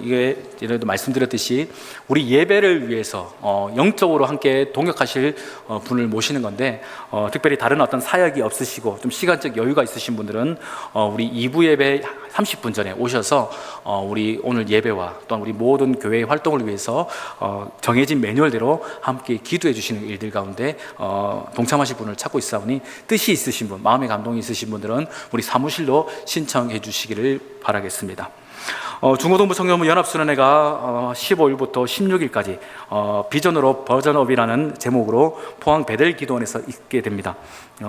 Speaker 1: 이게 예전에도 말씀드렸듯이 우리 예배를 위해서 영적으로 함께 동역하실 분을 모시는 건데 특별히 다른 어떤 사역이 없으시고 좀 시간적 여유가 있으신 분들은 우리 2부 예배 30분 전에 오셔서 우리 오늘 예배와 또한 우리 모든 교회의 활동을 위해서 정해진 매뉴얼대로 함께 기도해 주시는 일들 가운데 동참하실 분을 찾고 있사오니 뜻이 있으신 분, 마음의 감동이 있으신 분들은 우리 사무실로 신청해 주시기를 바라겠습니다. 중고등부 청년부 연합수련회가 15일부터 16일까지 비전으로 버전업이라는 제목으로 포항 베델기도원에서 있게 됩니다.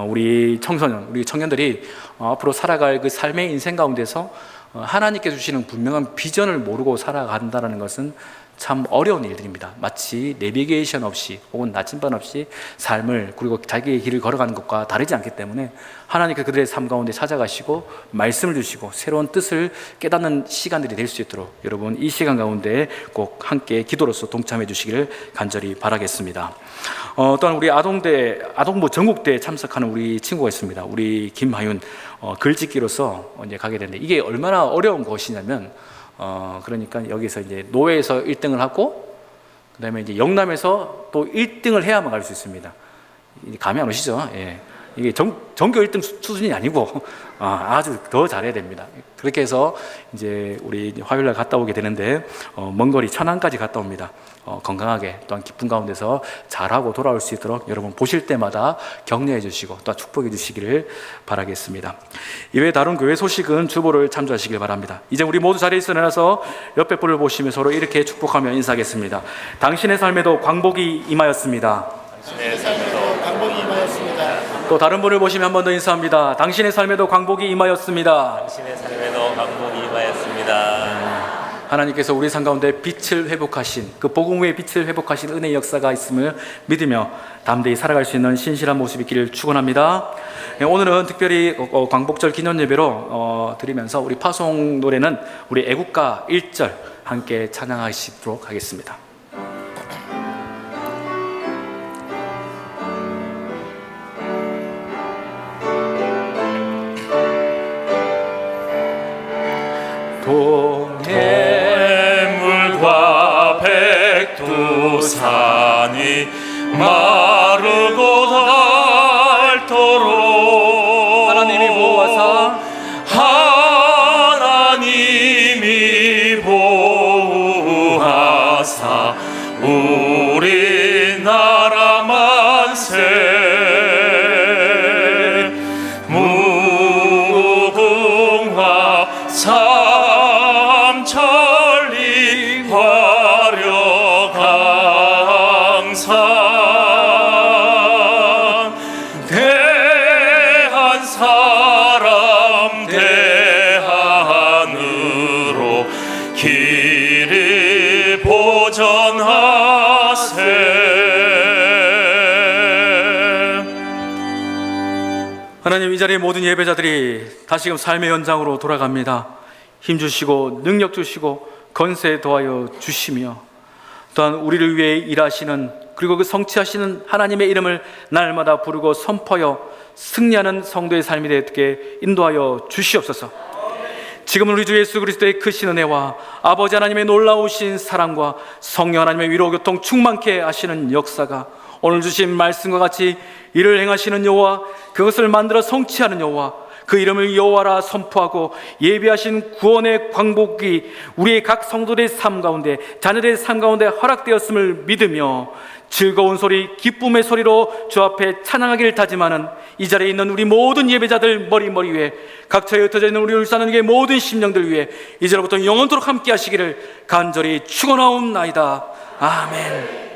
Speaker 1: 우리 청소년, 우리 청년들이 앞으로 살아갈 그 삶의 인생 가운데서 하나님께서 주시는 분명한 비전을 모르고 살아간다는 것은 참 어려운 일들입니다. 마치 내비게이션 없이 혹은 나침반 없이 삶을 그리고 자기의 길을 걸어가는 것과 다르지 않기 때문에 하나님께서 그들의 삶 가운데 찾아가시고 말씀을 주시고 새로운 뜻을 깨닫는 시간들이 될 수 있도록 여러분 이 시간 가운데 꼭 함께 기도로서 동참해 주시기를 간절히 바라겠습니다. 또한 우리 아동부 전국대에 참석하는 우리 친구가 있습니다. 우리 김하윤 글짓기로서 이제 가게 되는데 이게 얼마나 어려운 것이냐면 그러니까 여기서 이제 노회에서 1등을 하고 그다음에 이제 영남에서 또 1등을 해야만 갈 수 있습니다. 감이 안 오시죠? 예. 이게 전교 1등 수준이 아니고 아주 더 잘해야 됩니다. 그렇게 해서 이제 우리 화요일날 갔다 오게 되는데 먼 거리 천안까지 갔다 옵니다. 건강하게 또한 기쁜 가운데서 잘하고 돌아올 수 있도록 여러분 보실 때마다 격려해 주시고 또 축복해 주시기를 바라겠습니다. 이외에 다른 교회 소식은 주보를 참조하시길 바랍니다. 이제 우리 모두 자리에 일어나서 옆에 분을 보시며 서로 이렇게 축복하며 인사하겠습니다. 당신의 삶에도 광복이 임하였습니다.
Speaker 2: 당신의 삶에도
Speaker 3: 강복이 임하였습니다.
Speaker 1: 또 다른 분을 보시면 한 번 더 인사합니다. 당신의 삶에도 광복이 임하였습니다.
Speaker 2: 당신의 삶에도 강복이 임하였습니다.
Speaker 1: 하나님께서 우리 삶 가운데 빛을 회복하신 그 복음의 빛을 회복하신 은혜의 역사가 있음을 믿으며 담대히 살아갈 수 있는 신실한 모습이 있기를 축원합니다. 오늘은 특별히 광복절 기념 예배로 드리면서 우리 파송 노래는 우리 애국가 1절 함께 찬양하시도록 하겠습니다.
Speaker 2: 동해물과 백두산이 마르고 닳도록
Speaker 1: 하나님이 보호하사
Speaker 2: 하나님이 보호하사 우리나라 만세 무궁화 삼천리 화려 강산 대한 사람 대한으로 길이 보전하세.
Speaker 1: 하나님, 이 자리의 모든 예배자들이 다시금 삶의 현장으로 돌아갑니다. 힘 주시고 능력 주시고 건세 더하여 주시며 또한 우리를 위해 일하시는 그리고 그 성취하시는 하나님의 이름을 날마다 부르고 선포하여 승리하는 성도의 삶이 되게 인도하여 주시옵소서. 지금은 우리 주 예수 그리스도의 크신 은혜와 아버지 하나님의 놀라우신 사랑과 성령 하나님의 위로 교통 충만케 하시는 역사가 오늘 주신 말씀과 같이 이를 행하시는 여호와, 그것을 만들어 성취하는 여호와, 그 이름을 여호와라 선포하고 예비하신 구원의 광복이 우리의 각 성도들의 삶 가운데, 자녀들의 삶 가운데 허락되었음을 믿으며 즐거운 소리, 기쁨의 소리로 주 앞에 찬양하기를 다짐하는 이 자리에 있는 우리 모든 예배자들 머리 위에, 각처에 흩어져 있는 우리 울산은교의 모든 심령들 위해 이제로부터 영원토록 함께 하시기를 간절히 축원하옵나이다. 아멘.